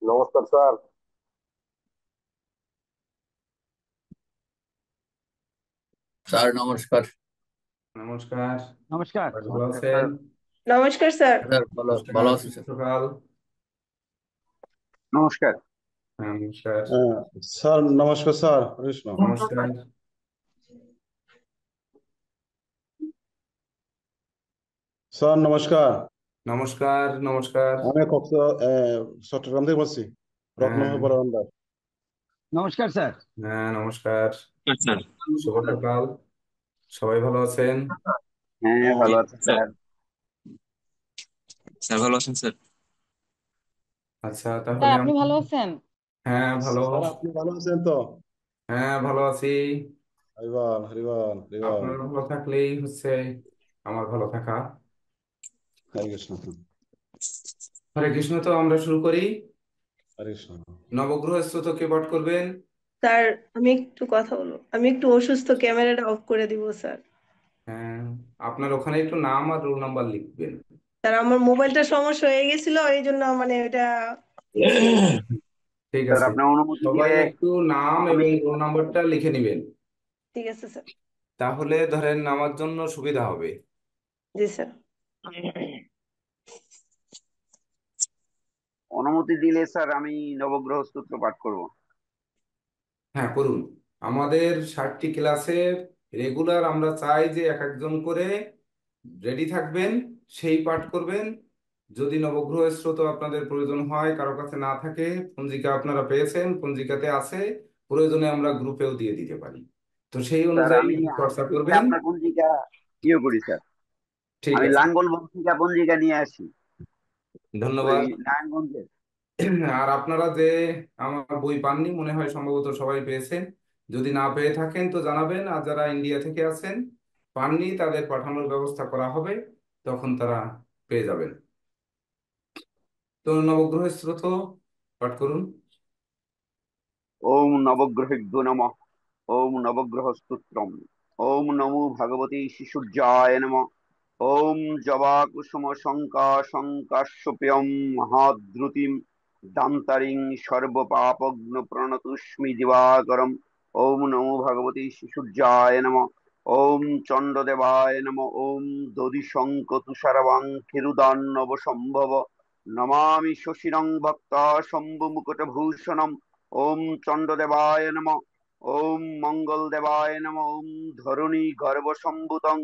নমস্কার sir. Sir নমস্কার। নমস্কার। নমস্কার। ভালো নমস্কার আছেন? স্যার। নমস্কার স্যার। স্যার ভালো নমস্কার, ভালো আছি শুভ স্যার। সকাল। নমস্কার। হ্যাঁ, নমস্কার। স্যার নমস্কার স্যার, কৃষ্ণ। নমস্কার। স্যার নমস্কার। নমস্কার। নমস্কার। আমি চট্টগ্রাম থেকে বলছি, হ্যাঁ। রত্নভাই বরান্দার। নমস্কার স্যার। হ্যাঁ, নমস্কার। স্যার শুভ সকাল। সবাই ভালো আছেন? হ্যাঁ, ভালো আছি স্যার স্যার। স্যার ভালো আছেন স্যার। আচ্ছা, স্যার তাহলে আপনি ভালো আছেন? হ্যাঁ, ভালো। স্যার আপনি ভালো আছেন তো? হ্যাঁ, ভালো আছি। হরিবল হরিবল হরিবল। আপনারা ভালো থাকলেই হচ্ছে আমার ভালো থাকা। হরে কৃষ্ণ। হরে কৃষ্ণ। তো আমরা শুরু করি। হরে কৃষ্ণ। নবগ্রহ স্তোত্র কে পাঠ করবেন? স্যার আমি একটু কথা বলবো, আমি একটু অসুস্থ, ক্যামেরাটা অফ করে দিব স্যার। হ্যাঁ, আপনার ওখানে একটু নাম আর রোল নাম্বার লিখবেন। স্যার আমার মোবাইলটা সমস্যা হয়ে গেছিল, এই জন্য মানে এটা ঠিক স্যার আছে। আপনার অনুমতি সবাই দিলে একটু নাম আমি এবং রোল নাম্বারটা লিখে নেবেন, ঠিক আছে স্যার। তাহলে ধরেন আমার জন্য সুবিধা হবে। জি স্যার। অনুমতি দিলে স্যার আমি নবগ্রহ স্তোত্র পাঠ করব। হ্যাঁ, করুন। আমাদের 60টি ক্লাসের রেগুলার আমরা চাই যে এক একজন করে রেডি থাকবেন, সেই পাঠ করবেন। যদি নবগ্রহ স্তোত্র আপনাদের প্রয়োজন হয়, কারো কাছে না থাকে, পঞ্জিকা আপনারা পেয়েছেন, পঞ্জিকাতে আছে, প্রয়োজনে আমরা গ্রুপেও দিয়ে দিতে পারি। তো সেই স্যার অনুযায়ী আমি চর্চা হাতে পিঠে করবেন। আপনার পঞ্জিকা ইয়ে করি স্যার। ঠিক আমি আছে। লাঙ্গল বংশিকা পঞ্জিকা নিয়ে আসি, ওই ধন্যবাদ। নারায়ণগঞ্জের। আর আপনারা যে আমার বই পাননি মনে হয়, সম্ভবত সবাই পেয়েছেন। যদি না পেয়ে থাকেন তো জানাবেন, আর যারা ইন্ডিয়া থেকে আছেন পাননি তাদের পাঠানোর ব্যবস্থা করা হবে, তখন তারা পেয়ে যাবেন। তো নবগ্রহ স্তোত্র পাঠ করুন। ওম নবগ্রহেভ্যো নমঃ। ওম নবগ্রহ স্তোত্রম। ওম নমো ভগবতে শিশুর্যায় নমঃ। ওম জবা কুসুম শঙ্কা শঙ্কাশ্যপ্যম মহাদ্রুতিম দান্তারিং সর্বপাপগ্ন প্রণতুস্মি দিবাকরম। ওম নমো ভগবতে শিশুর্যায় নমঃ। ওম চণ্ডদেবায় নমঃ। ওম দধিশঙ্ক তুষারবাং ক্ষীরুদান্নব সম্ভব নমামি শশিরং ভক্তা শম্ভু মুকুটভূষণম। ওম চণ্ডদেবায় নমঃ। ওম মঙ্গলদেবায় নমঃ। ওম ধরণী গর্ভসম্ভূতং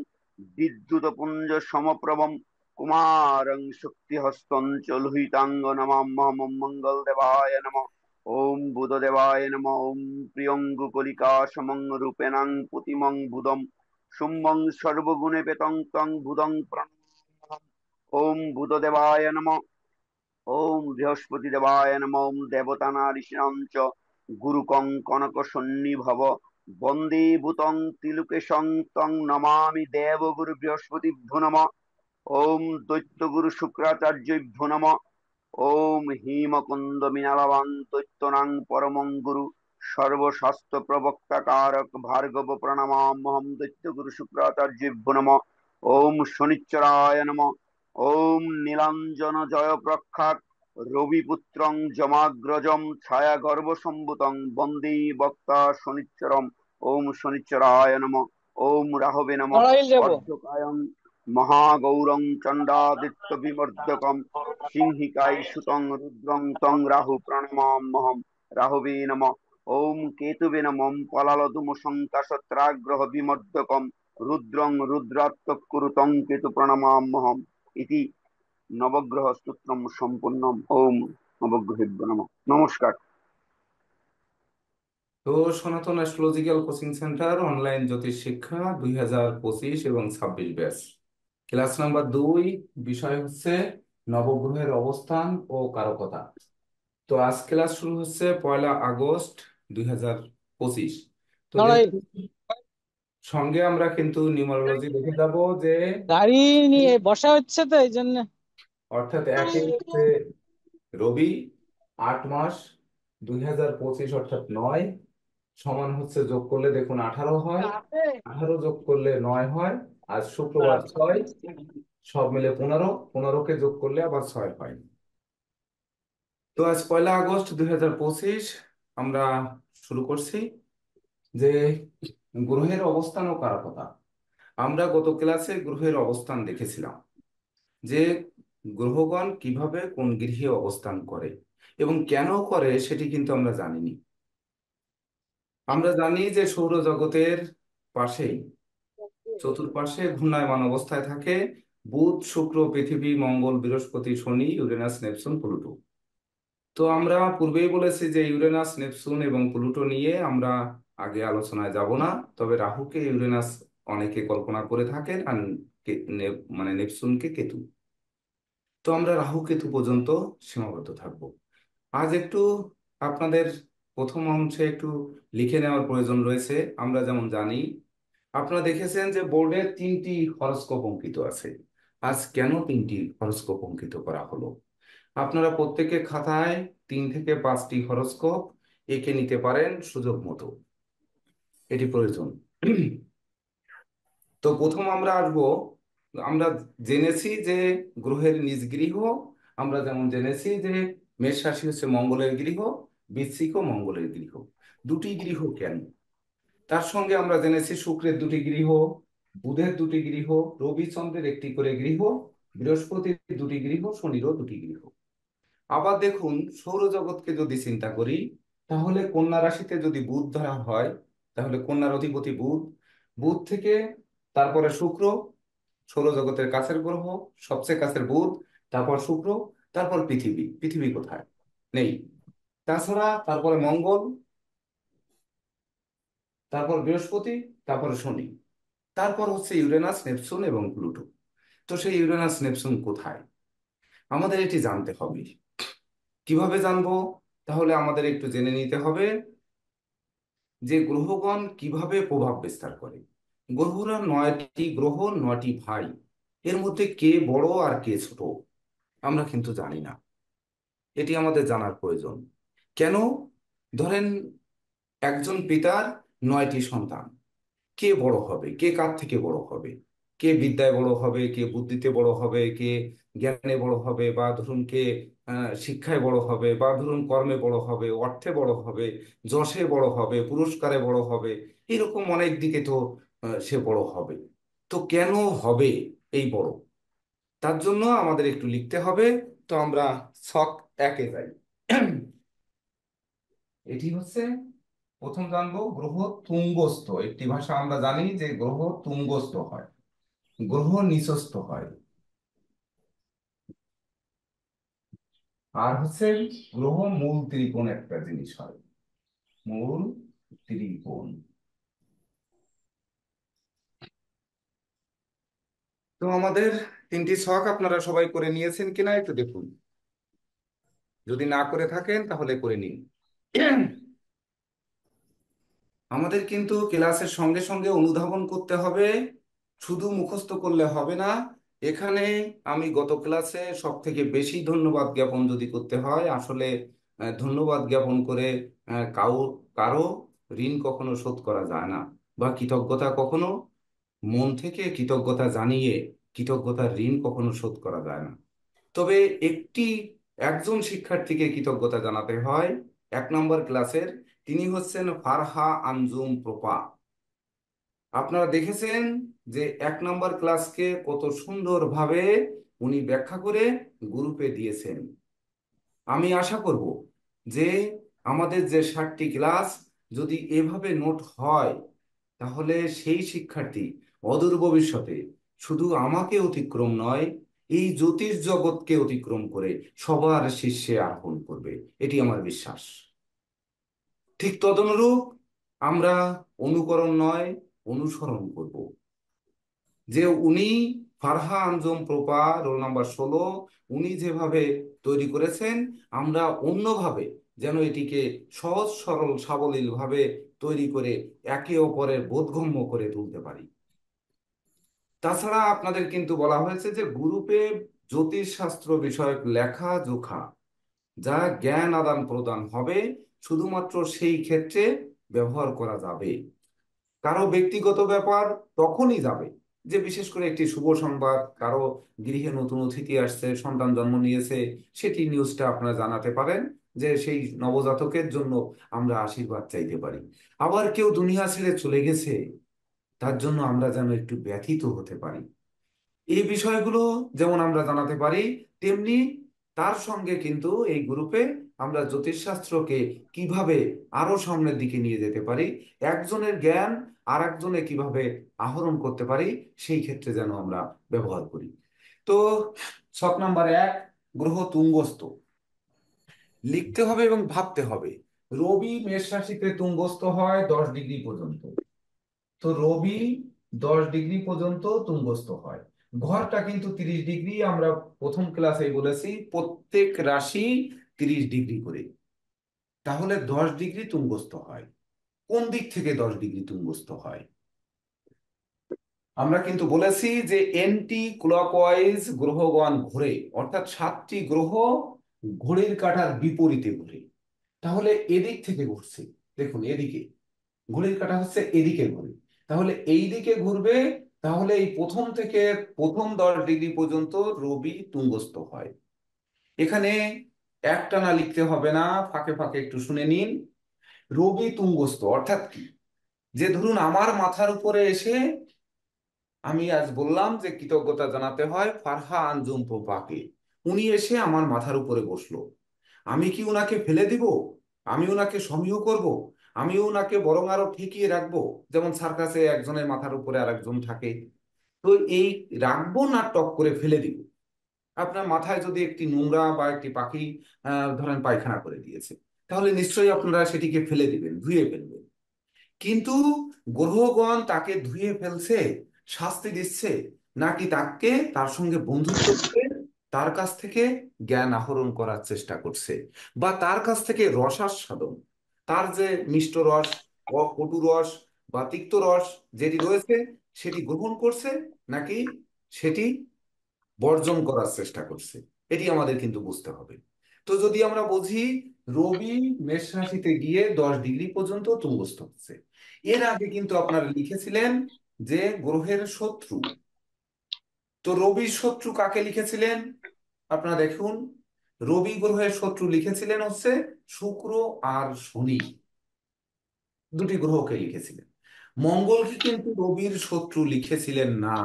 বিদ্যুৎপুঞ্জ সমপ্রভম কুমারং শক্তিহস্তং চ লোহিতাঙ্গ নমাম্যহম। মঙ্গলদেবায় নমঃ। ওম বুধদেবায় নমঃ। ওম প্রিয়ঙ্গুকলিকা সমং রূপেণাং প্রতিমং বুধম শুম্ভং সর্বগুণে পেতং তং বুধং প্রণমাম্যহম। ওম বুধদেবায় নমঃ। ওম বৃহস্পতি দেবায় নমঃ। ওম দেবতানারিষাং চ গুরুকং কনক সন্নিভব বন্দে ভূতং তিলুকেশং তং নমামি দেবগুরু বৃহস্পতিভ্যো নমঃ। ওম দৈত্যগুরু শুক্রাচার্যভ্যো নমঃ। ওম হিমকুন্দ মিনালবাং দৈত্যনাং পরমং গুরু সর্বশাস্ত্র প্রবক্তা কারক ভার্গব প্রণমাম্যহম। দৈত্যগুরু শুক্রাচার্যভ্যো নমঃ। ওম শনিচ্চরায় নমঃ। ওম নীলাঞ্জন জয় প্রখ্যাত রবিপুত্রং যমাগ্রজম ছায়া গর্ভসম্ভূতং বন্দে বক্তা শনিচ্চরম। ওম শনিচ্চরায় নমঃ। ওম রাহবে নমঃ। অর্ধকায়ং মহাগৌরং চণ্ডাদিত্য বিমর্দকম সিংহিকাই সুতং রুদ্রং তং রাহু প্রণমাম্যহম। রাহবে নমঃ। ওম কেতুবে নমঃ। পলালধূম সংকাশত্রাগ্রহ বিমর্দকম রুদ্রং রুদ্রাত্মক কুরুতং কেতু প্রণমাম্যহম। ইতি নবগ্রহ স্তোত্রম সম্পূর্ণম। ওম নবগ্রহেভ্যো নমঃ। নমস্কার। তো সনাতন অ্যাস্ট্রোলজিক্যাল কোচিং সেন্টার অনলাইন জ্যোতিষ শিক্ষা 2025 এবং 26 ব্যাচ, ক্লাস নাম্বার 2, বিষয় হচ্ছে নবগ্রহের অবস্থান ও কারকতা। তো আজ ক্লাস শুরু হচ্ছে 1 আগস্ট 2025। তো নড়াইল যেহেতু সঙ্গে আমরা কিন্তু নিউমারোলজি দেখে যাব যে গাড়ি নিয়ে বসা হচ্ছে তো এই জন্য। অর্থাৎ একে হচ্ছে রবি, 8 মাস, 2025 অর্থাৎ 9 সমান হচ্ছে যোগ করলে দেখুন 18 হয়, 18 যোগ করলে 9 হয়, আজ শুক্রবার 6, সব মিলে 15, 15কে যোগ করলে আবার 6 হয়। তো আজ 1 আগস্ট 2025 আমরা শুরু করছি যে গ্রহের অবস্থান ও কারকতা। আমরা গত ক্লাসে গ্রহের অবস্থান দেখেছিলাম যে গ্রহগণ কিভাবে কোন গৃহে অবস্থান করে এবং কেন করে সেটি কিন্তু আমরা জানিনি। আমরা জানি যে সৌরজগতের পাশেই চতুর্পাশে ঘূর্ণায়মান অবস্থায় থাকে বুধ, শুক্র, পৃথিবী, মঙ্গল, বৃহস্পতি, শনি, ইউরেনাস, নেপচুন, প্লুটো। তো আমরা পূর্বেই বলেছি যে ইউরেনাস, নেপচুন এবং প্লুটো নিয়ে আমরা আগে আলোচনায় যাব না, তবে রাহুকে ইউরেনাস অনেকে কল্পনা করে থাকেন, আর মানে নেপচুনকে কেতু। তো আমরা রাহু কেতু পর্যন্ত সীমাবদ্ধ থাকব। আজ একটু আপনাদের প্রথম অংশে একটু লিখে নেওয়ার প্রয়োজন রয়েছে। আমরা যেমন জানি, আপনারা দেখেছেন যে বোর্ডে 3টি হরোস্কোপ অঙ্কিত আছে। আজ কেন 3টি হরোস্কোপ অঙ্কিত করা হলো? আপনারা প্রত্যেকে খাতায় 3 থেকে 5টি হরোস্কোপ এঁকে নিতে পারেন সুযোগ মতো, এটি প্রয়োজন। তো প্রথম আমরা আসবো, আমরা জেনেছি যে গ্রহের নিজ গৃহ, আমরা যেমন জেনেছি যে মেষ রাশি হচ্ছে মঙ্গলের গৃহ, বৃশ্চিক মঙ্গলের গৃহ। দুটি গৃহ কেন? তার সঙ্গে আমরা জেনেছি শুক্রের 2টি গৃহ, বুধের 2টি গৃহ, রবি চন্দ্রের 1টি করে গৃহ, বৃহস্পতির 2টি গৃহ, শনিরও 2টি গৃহ। আবার দেখুন সৌরজগৎকে যদি চিন্তা করি, তাহলে কন্যা রাশিতে যদি বুধ ধরা হয়, তাহলে কন্যার অধিপতি বুধ, বুধ থেকে তারপরে শুক্র, সৌরজগতের কাছের গ্রহ, সবচেয়ে কাছের বুধ, তারপর শুক্র, তারপর পৃথিবী। পৃথিবী কোথায়? নেই। তাছাড়া তারপরে মঙ্গল, তারপর বৃহস্পতি, তারপরে শনি, তারপর হচ্ছে ইউরেনাস, নেপচুন এবং প্লুটো। তো সেই ইউরেনাস, নেপচুন কোথায়? আমাদের এটি জানতে হবে। কিভাবে জানবো? তাহলে আমাদের একটু জেনে নিতে হবে যে গ্রহগণ কিভাবে প্রভাব বিস্তার করে। গ্রহরা 9টি গ্রহ, 9টি ভাই। এর মধ্যে কে বড় আর কে ছোট আমরা কিন্তু জানি না। এটি আমাদের জানার প্রয়োজন। কেন? ধরেন একজন পিতার 9টি সন্তান, কে বড় হবে, কে কার থেকে বড় হবে, কে বিদ্যায় বড় হবে, কে বুদ্ধিতে বড় হবে, কে জ্ঞানে বড় হবে, বা ধরুন কে শিক্ষায় বড় হবে, বা ধরুন কর্মে বড় হবে, অর্থে বড় হবে, যশে বড় হবে, পুরস্কারে বড় হবে, এরকম অনেক দিকে তো সে বড় হবে। তো কেন হবে এই বড়? তার জন্য আমাদের একটু লিখতে হবে। তো আমরা ছক 1-এ যাই। এটি হচ্ছে প্রথম জানবো গ্রহ তুঙ্গস্থ। একটি ভাষা আমরা জানি যে গ্রহ তুঙ্গস্থ হয়, গ্রহ নিচস্থ হয়, আর হচ্ছে গ্রহ মূল ত্রিকোণ একটা জিনিস হয়, মূল ত্রিকোণ। তো আমাদের 3টি ছক আপনারা সবাই করে নিয়েছেন কিনা একটু দেখুন, যদি না করে থাকেন তাহলে করে নিন। আমাদের কিন্তু ক্লাসের সঙ্গে সঙ্গে অনুধাবন করতে হবে, শুধু মুখস্থ করলে হবে না। এখানে আমি গত ক্লাসে সব থেকে বেশি ধন্যবাদ জ্ঞাপন যদি করতে হয়, আসলে ধন্যবাদ জ্ঞাপন করে কারো কারো ঋণ কখনো শোধ করা যায় না, বা কৃতজ্ঞতা কখনো মন থেকে কৃতজ্ঞতা জানিয়ে কৃতজ্ঞতার ঋণ কখনো শোধ করা যায় না। তবে একজন শিক্ষার্থীকে কৃতজ্ঞতা জানাতে হয়, 1 নম্বর ক্লাসের, তিনি হচ্ছেন ফারহা আঞ্জুম প্রপা। আপনারা দেখেছেন যে 1 নম্বর ক্লাসকে কত সুন্দরভাবে উনি ব্যাখ্যা করে গ্রুপে দিয়েছেন। আমি আশা করব যে আমাদের যে 60টি ক্লাস যদি এভাবে নোট হয়, তাহলে সেই শিক্ষার্থী অদূর ভবিষ্যতে শুধু আমাকে অতিক্রম নয়, এই জ্যোতিষ জগৎকে অতিক্রম করে সবার শীর্ষে আরোহণ করবে, এটি আমার বিশ্বাস। ঠিক তদনুরূপ আমরা অনুকরণ নয়, অনুসরণ করব। যে উনি, ফারহা আঞ্জুম প্রপা, রোল নাম্বার 16, উনি যেভাবে তৈরি করেছেন, আমরা অন্যভাবে যেন এটিকে সহজ সরল সাবলীল ভাবে তৈরি করে একে অপরের বোধগম্য করে তুলতে পারি। তাছাড়া আপনাদের কিন্তু বলা হয়েছে যে গ্রুপে জ্যোতিষশাস্ত্র বিষয়ক লেখা জোখা যা জ্ঞান আদান প্রদান হবে শুধুমাত্র সেই ক্ষেত্রে ব্যবহার করা যাবে। কারো ব্যক্তিগত ব্যাপার তখনই যাবে যে বিশেষ করে একটি শুভ সংবাদ, কারো গৃহে নতুন অতিথি আসছে, সন্তান জন্ম নিয়েছে, সেটি নিউজটা আপনারা জানাতে পারেন যে সেই নবজাতকের জন্য আমরা আশীর্বাদ চাইতে পারি। আবার কেউ দুনিয়া ছেড়ে চলে গেছে, তার জন্য আমরা যেন একটু ব্যথিত হতে পারি। এই বিষয়গুলো যেমন আমরা জানাতে পারি, তেমনি তার সঙ্গে কিন্তু এই গ্রুপে আমরা জ্যোতিষশাস্ত্রকে কিভাবে আরো সামনের দিকে নিয়ে যেতে পারি, একজনের জ্ঞান আর একজনে কিভাবে আহরণ করতে পারি, সেই ক্ষেত্রে যেন আমরা ব্যবহার করি। তো ছক নাম্বার 1, গ্রহ তুঙ্গস্থ লিখতে হবে এবং ভাবতে হবে। রবি মেষ রাশিতে তুঙ্গস্থ হয় 10 ডিগ্রি পর্যন্ত। তো রবি 10 ডিগ্রি পর্যন্ত তুঙ্গস্থ হয়। ঘরটা কিন্তু 30 ডিগ্রি, আমরা প্রথম ক্লাসে বলেছি প্রত্যেক রাশি 30 ডিগ্রি করে। তাহলে 10 ডিগ্রি তুঙ্গস্থ হয়। কোন দিক থেকে 10 ডিগ্রি তুঙ্গস্থ হয়? আমরা কিন্তু বলেছি যে এন্টি ক্লকওয়াইজ গ্রহগণ ঘোরে, অর্থাৎ 7টি গ্রহ ঘড়ির কাঁটার বিপরীতে ঘোরে। তাহলে এদিক থেকে ঘুরছে, দেখুন এদিকে ঘড়ির কাঁটা হচ্ছে এদিকে ঘুরে, তাহলে এই দিকে ঘুরবে। তাহলে এই প্রথম থেকে প্রথম 10 ডিগ্রি পর্যন্ত রবি তুঙ্গস্থ হয়। এখানে একটানা লিখতে হবে না, ফাঁকে ফাঁকে একটু শুনে নিন। রবি তুঙ্গস্থ অর্থাৎ কি, যে ধরুন আমার মাথার উপরে এসে, আমি আজ বললাম যে কৃতজ্ঞতা জানাতে হয় ফারহা আঞ্জুম পোপাকে, উনি এসে আমার মাথার উপরে বসলো। আমি কি উনাকে ফেলে দিব? আমি উনাকে সমীহ করব? আমি উনাকে বরং আরো ঠেকিয়ে রাখবো, যেমন সার্কাসে একজনের মাথার উপরে আর একজন থাকে। তো এই রাখবো না টক করে ফেলে দিব? আপনার মাথায় যদি একটি নোংরা বা একটি পাখি ধরেন পায়খানা করে দিয়েছে, তাহলে নিশ্চয়ই আপনারা সেটিকে ফেলে দিবেন, ধুয়ে ফেলবেন। কিন্তু গ্রহগণ তাকে ধুয়ে ফেলছে, শাস্তি দিচ্ছে, নাকি তাকে তার সঙ্গে বন্ধুত্ব করে তার কাছ থেকে জ্ঞান আহরণ করার চেষ্টা করছে, বা তার কাছ থেকে রসাস্বাদন, তার যে মিষ্ট রস, কটু রস বা তিক্ত রস যেটি রয়েছে সেটি গ্রহণ করছে, নাকি সেটি বর্জন করার চেষ্টা করছে? এটি আমাদের কিন্তু বুঝতে হবে। তো যদি আমরা বুঝি রবি মেষ রাশিতে গিয়ে 10 ডিগ্রি পর্যন্ত তুঙ্গস্থ হচ্ছে, এর আগে কিন্তু আপনারা লিখেছিলেন যে গ্রহের শত্রু। তো রবির শত্রু কাকে লিখেছিলেন? আপনারা দেখুন, রবি গ্রহের শত্রু লিখেছিলেন হচ্ছে শুক্র আর শনি, দুটি গ্রহকে লিখেছিলেন। মঙ্গলকে কিন্তু রবির শত্রু লিখেছিলেন না।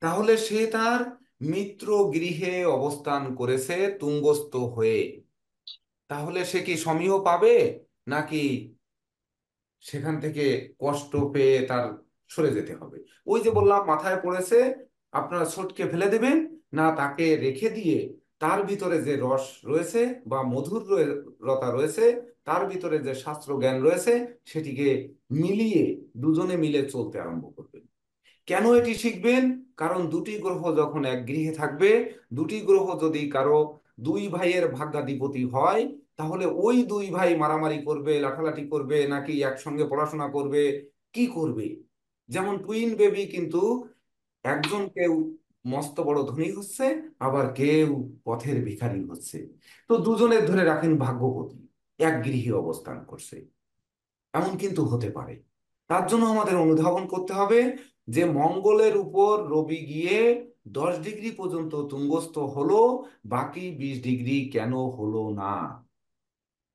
তাহলে সে তার মিত্র গৃহে অবস্থান করেছে তুঙ্গস্থ হয়ে। তাহলে সে কি সমীহ পাবে, নাকি সেখান থেকে কষ্ট পেয়ে তার সরে যেতে হবে? ওই যে বললাম মাথায় পড়েছে, আপনারা ছোটকে ফেলে দেবেন না তাকে রেখে দিয়ে তার ভিতরে যে রস রয়েছে বা মধুর রতা রয়েছে, তার ভিতরে যে শাস্ত্র জ্ঞান রয়েছে, সেটিকে মিলিয়ে দুজনে মিলে চলতে আরম্ভ করবেন। কেন এটি শিখবেন? কারণ দুটি গ্রহ যখন এক গৃহে থাকবে, দুটি গ্রহ যদি কারো দুই ভাইয়ের ভাগ্যাধিপতি হয়, তাহলে ওই দুই ভাই মারামারি করবে, লাঠালাঠি করবে, নাকি একসঙ্গে পড়াশোনা করবে, কি করবে? যেমন টুইন বেবি কিন্তু একজন কেউ মস্ত বড় ধনী হচ্ছে, আবার কেউ পথের ভিখারি হচ্ছে। তো দুজনের ধরে রাখেন ভাগ্যবতী, এক গৃহে অবস্থান করছে, এমন কিন্তু হতে পারে। তার জন্য আমাদের অনুধাবন করতে হবে যে মঙ্গলের উপর রবি গিয়ে 10 ডিগ্রি পর্যন্ত তুঙ্গস্থ হলো, বাকি 20 ডিগ্রি কেন হলো না,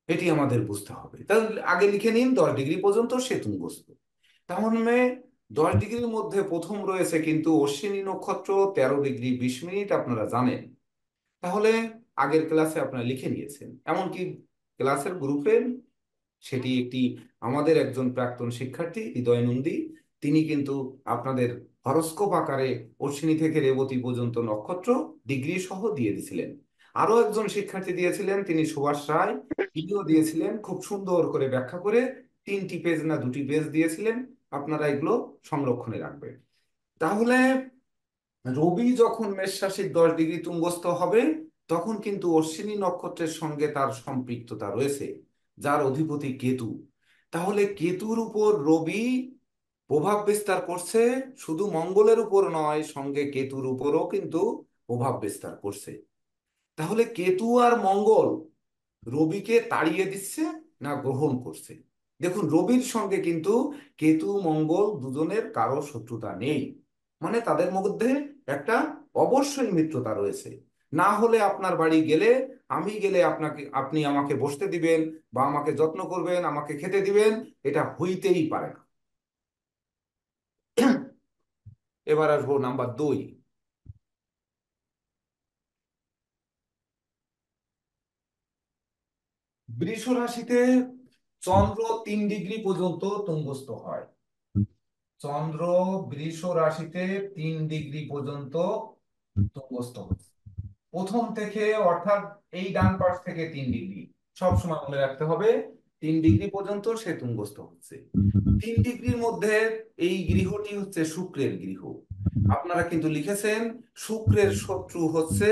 এটি আমাদের বুঝতে হবে। তাহলে আগে লিখে নিন 10 ডিগ্রি পর্যন্ত সে তুঙ্গস্থ। তাহলে 10 ডিগ্রির মধ্যে প্রথম রয়েছে কিন্তু অশ্বিনী নক্ষত্র, 13 ডিগ্রি 20 মিনিট, আপনারা জানেন। তাহলে আগের ক্লাসে আপনারা লিখে নিয়েছেন, এমনকি ক্লাসের গ্রুপে সেটি একটি আমাদের একজন প্রাক্তন শিক্ষার্থী হৃদয় নন্দী, তিনি কিন্তু আপনাদের হরস্কোপ আকারে অশ্বিনী থেকে রেবতী পর্যন্ত নক্ষত্র ডিগ্রি সহ দিয়ে দিয়েছিলেন। আরো একজন শিক্ষার্থী দিয়েছিলেন, তিনি সুভাষ রায়, তিনিও দিয়েছিলেন খুব সুন্দর করে ব্যাখ্যা করে, 3টি পেজ না 2টি পেজ দিয়েছিলেন। আপনারা এগুলো সংরক্ষণে রাখবেন। তাহলে রবি যখন মেষ রাশির 10 ডিগ্রি তুঙ্গস্থ হবে, তখন কিন্তু অশ্বিনী নক্ষত্রের সঙ্গে তার সম্পৃক্ততা রয়েছে, যার অধিপতি কেতু। তাহলে কেতুর উপর রবি প্রভাব বিস্তার করছে, শুধু মঙ্গলের উপর নয়, সঙ্গে কেতুর উপরও কিন্তু প্রভাব বিস্তার করছে। তাহলে কেতু আর মঙ্গল রবিকে তাড়িয়ে দিচ্ছে না গ্রহণ করছে? দেখুন, রবির সঙ্গে কিন্তু কেতু মঙ্গল দুজনের কারো শত্রুতা নেই, মানে তাদের মধ্যে একটা অবশ্যই মিত্রতা রয়েছে। না হলে আপনার বাড়ি গেলে, আমি গেলে আপনি আমাকে বসতে দিবেন বা আমাকে যত্ন করবেন, আমাকে খেতে দিবেন, এটা হইতেই পারে না। এবার আসবো নাম্বার 2। বৃষ রাশিতে চন্দ্র 3 ডিগ্রি পর্যন্ত তুঙ্গস্থ হয়। চন্দ্র বৃষ রাশিতে 3 ডিগ্রি পর্যন্ত তুঙ্গস্থ হচ্ছে প্রথম থেকে, অর্থাৎ এই ডান পাশ থেকে 3 ডিগ্রি, সব সময় মনে রাখতে হবে 3 ডিগ্রি পর্যন্ত সে তুঙ্গস্থ হচ্ছে। 3 ডিগ্রির মধ্যে এই গৃহটি হচ্ছে শুক্রের গৃহ। আপনারা কিন্তু লিখেছেন শুক্রের শত্রু হচ্ছে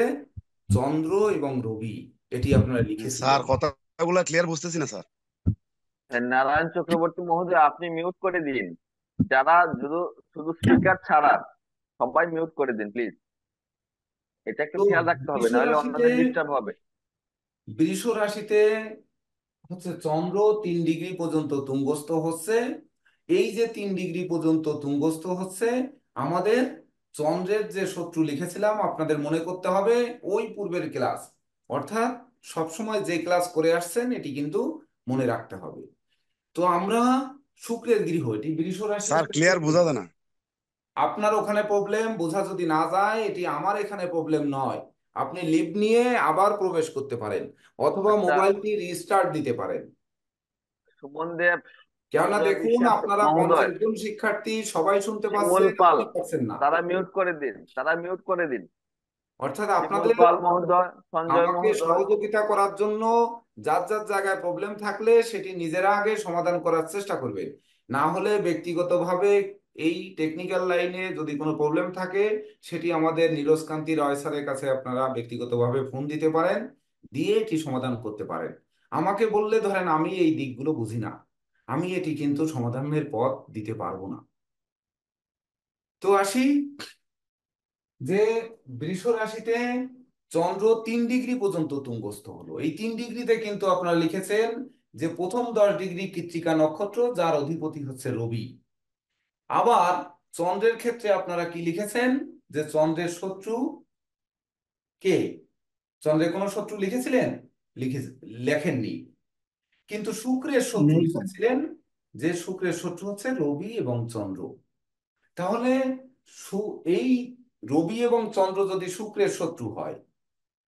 চন্দ্র এবং রবি, এটি আপনারা স্যার লিখেছিলেন। কথাগুলো ক্লিয়ার বুঝতেছি না স্যার। নারায়ণ চক্রবর্তী মহোদয়, আপনি মিউট করে দিন। যারা শুধু শুধু স্পিকার ছাড়া সবাই মিউট করে দিন প্লিজ। এটা একটু তো খেয়াল রাখতে হবে, বৃষ নাহলে রাশিতে অন্যদের ডিস্টার্ব হবে। বৃষ রাশিতে হচ্ছে চন্দ্র 3 ডিগ্রি পর্যন্ত তুঙ্গস্থ হচ্ছে। এই যে 3 ডিগ্রি পর্যন্ত তুঙ্গস্থ হচ্ছে, আমাদের চন্দ্রের যে শত্রু লিখেছিলাম আপনাদের মনে করতে হবে ওই পূর্বের ক্লাস, অর্থাৎ সবসময় যে ক্লাস করে আসছেন এটি কিন্তু মনে রাখতে হবে। তো আমরা শুক্রের গৃহ, এটি বৃষ রাশির স্যার একটা ক্লিয়ার শুক্রের বোঝা গৃহ। যায় না। আপনার ওখানে প্রবলেম, বোঝা যদি না যায়, এটি আমার এখানে প্রবলেম নয়। আপনি লিভ নিয়ে আবার প্রবেশ করতে পারেন, অথবা আচ্ছা, মোবাইলটি রিস্টার্ট দিতে পারেন। সুমন দেব, কেননা সঞ্জয় দেখুন, বিশ্বাস আপনারা মহোদয়, 50 জন শিক্ষার্থী সবাই শুনতে শিমুল পাচ্ছেন, পাল, আপনি পাচ্ছেন না। তারা মিউট করে দিন, তারা মিউট করে দিন। অর্থাৎ শিমুল আপনাদের পাল মহোদয়, সঞ্জয় আমাকে মহোদয়। সহযোগিতা করার জন্য যার যার জায়গায় প্রবলেম থাকলে সেটি নিজেরা আগে সমাধান করার চেষ্টা করবে। না হলে ব্যক্তিগতভাবে এই টেকনিক্যাল লাইনে যদি কোনো প্রবলেম থাকে, সেটি আমাদের নীরজ কান্তি রয় স্যারের কাছে আপনারা ব্যক্তিগতভাবে ফোন দিতে পারেন, দিয়ে এটি সমাধান করতে পারেন। আমাকে বললে ধরেন আমি এই দিকগুলো বুঝি না, আমি এটি কিন্তু সমাধানের পথ দিতে পারবো না। তো আসি যে বৃষ রাশিতে চন্দ্র 3 ডিগ্রি পর্যন্ত তুঙ্গস্থ হলো। এই 3 ডিগ্রিতে কিন্তু আপনারা লিখেছেন যে প্রথম 10 ডিগ্রি কৃত্তিকা নক্ষত্র, যার অধিপতি হচ্ছে রবি। আবার চন্দ্রের ক্ষেত্রে আপনারা কি লিখেছেন যে চন্দ্রের শত্রু কে? চন্দ্রের কোনো শত্রু লিখেছিলেন? লিখে লেখেননি। কিন্তু শুক্রের শত্রু নেই স্যার। লিখেছিলেন যে শুক্রের শত্রু হচ্ছে রবি এবং চন্দ্র। তাহলে এই রবি এবং চন্দ্র যদি শুক্রের শত্রু হয়,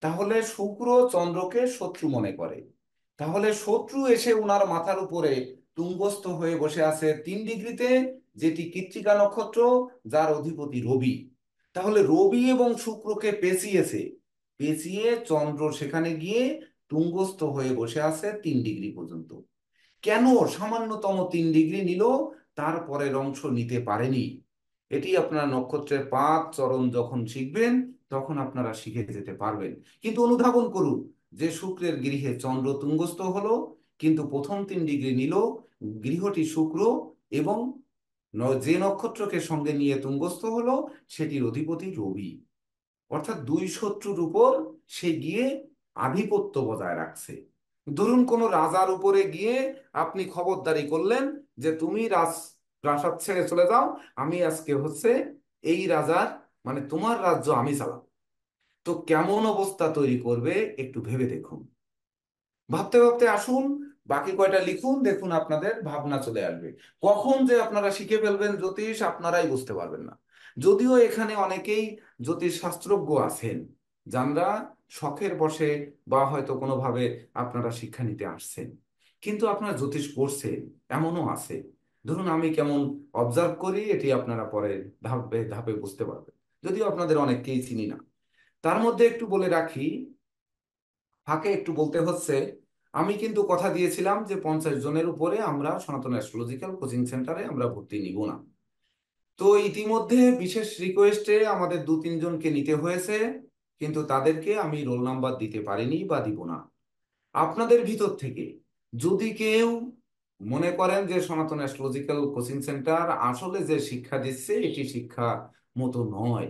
তাহলে শুক্র চন্দ্রকে শত্রু মনে করে। তাহলে শত্রু এসে উনার মাথার উপরে তুঙ্গস্থ হয়ে বসে আছে 3 ডিগ্রিতে, যেটি কৃত্তিকা নক্ষত্র, যার অধিপতি রবি। তাহলে রবি এবং শুক্রকে পেঁচিয়েছে, পেঁচিয়ে চন্দ্র সেখানে গিয়ে তুঙ্গস্থ হয়ে বসে আছে 3 ডিগ্রি পর্যন্ত। কেন সামান্যতম 3 ডিগ্রি নিল, তারপরের অংশ নিতে পারেনি? এটি আপনারা নক্ষত্রের পাদ চরণ যখন শিখবেন তখন আপনারা শিখে যেতে পারবেন। কিন্তু অনুধাবন করুন যে শুক্রের গৃহে চন্দ্র তুঙ্গস্থ হলো, কিন্তু প্রথম 3 ডিগ্রি নিল গৃহটি শুক্র, এবং যে নক্ষত্রকে সঙ্গে নিয়ে তুঙ্গস্থ হলো সেটির অধিপতি রবি। অর্থাৎ দুই শত্রুর উপর সে গিয়ে আধিপত্য বজায় রাখছে। ধরুন কোনো রাজার উপরে গিয়ে আপনি খবরদারি করলেন যে তুমি প্রাসাদ ছেড়ে চলে যাও, আমি আজকে হচ্ছে এই রাজার, মানে তোমার রাজ্য আমি চালাবো। তো কেমন অবস্থা তৈরি করবে একটু ভেবে দেখুন। ভাবতে ভাবতে আসুন, বাকি কয়টা লিখুন, দেখুন আপনাদের ভাবনা চলে আসবে। কখন যে আপনারা শিখে ফেলবেন জ্যোতিষ আপনারাই বুঝতে পারবেন না। যদিও এখানে অনেকেই জ্যোতিষ শাস্ত্রজ্ঞ আছেন, যারা শখের বশে বা হয়তো কোনোভাবে আপনারা শিক্ষা নিতে আসছেন, কিন্তু আপনারা জ্যোতিষ পড়ছেন এমনও আছে। ধরুন আমি কেমন অবজার্ভ করি এটি আপনারা পরে ধাপে ধাপে বুঝতে পারবেন, যদিও আপনাদের অনেককেই চিনি না। তার মধ্যে একটু বলে রাখি, ফাঁকে একটু বলতে হচ্ছে, আমি কিন্তু কথা দিয়েছিলাম যে 50 জনের উপরে আমরা সনাতন অ্যাস্ট্রোলজিক্যাল কোচিং সেন্টারে আমরা ভর্তি নিব না। তো ইতিমধ্যে বিশেষ রিকোয়েস্টে আমাদের 2-3 জনকে নিতে হয়েছে, কিন্তু তাদেরকে আমি রোল নাম্বার দিতে পারিনি বা দিব না। আপনাদের ভিতর থেকে যদি কেউ মনে করেন যে সনাতন অ্যাস্ট্রোলজিক্যাল কোচিং সেন্টার আসলে যে শিক্ষা দিচ্ছে এটি শিক্ষা মতো নয়,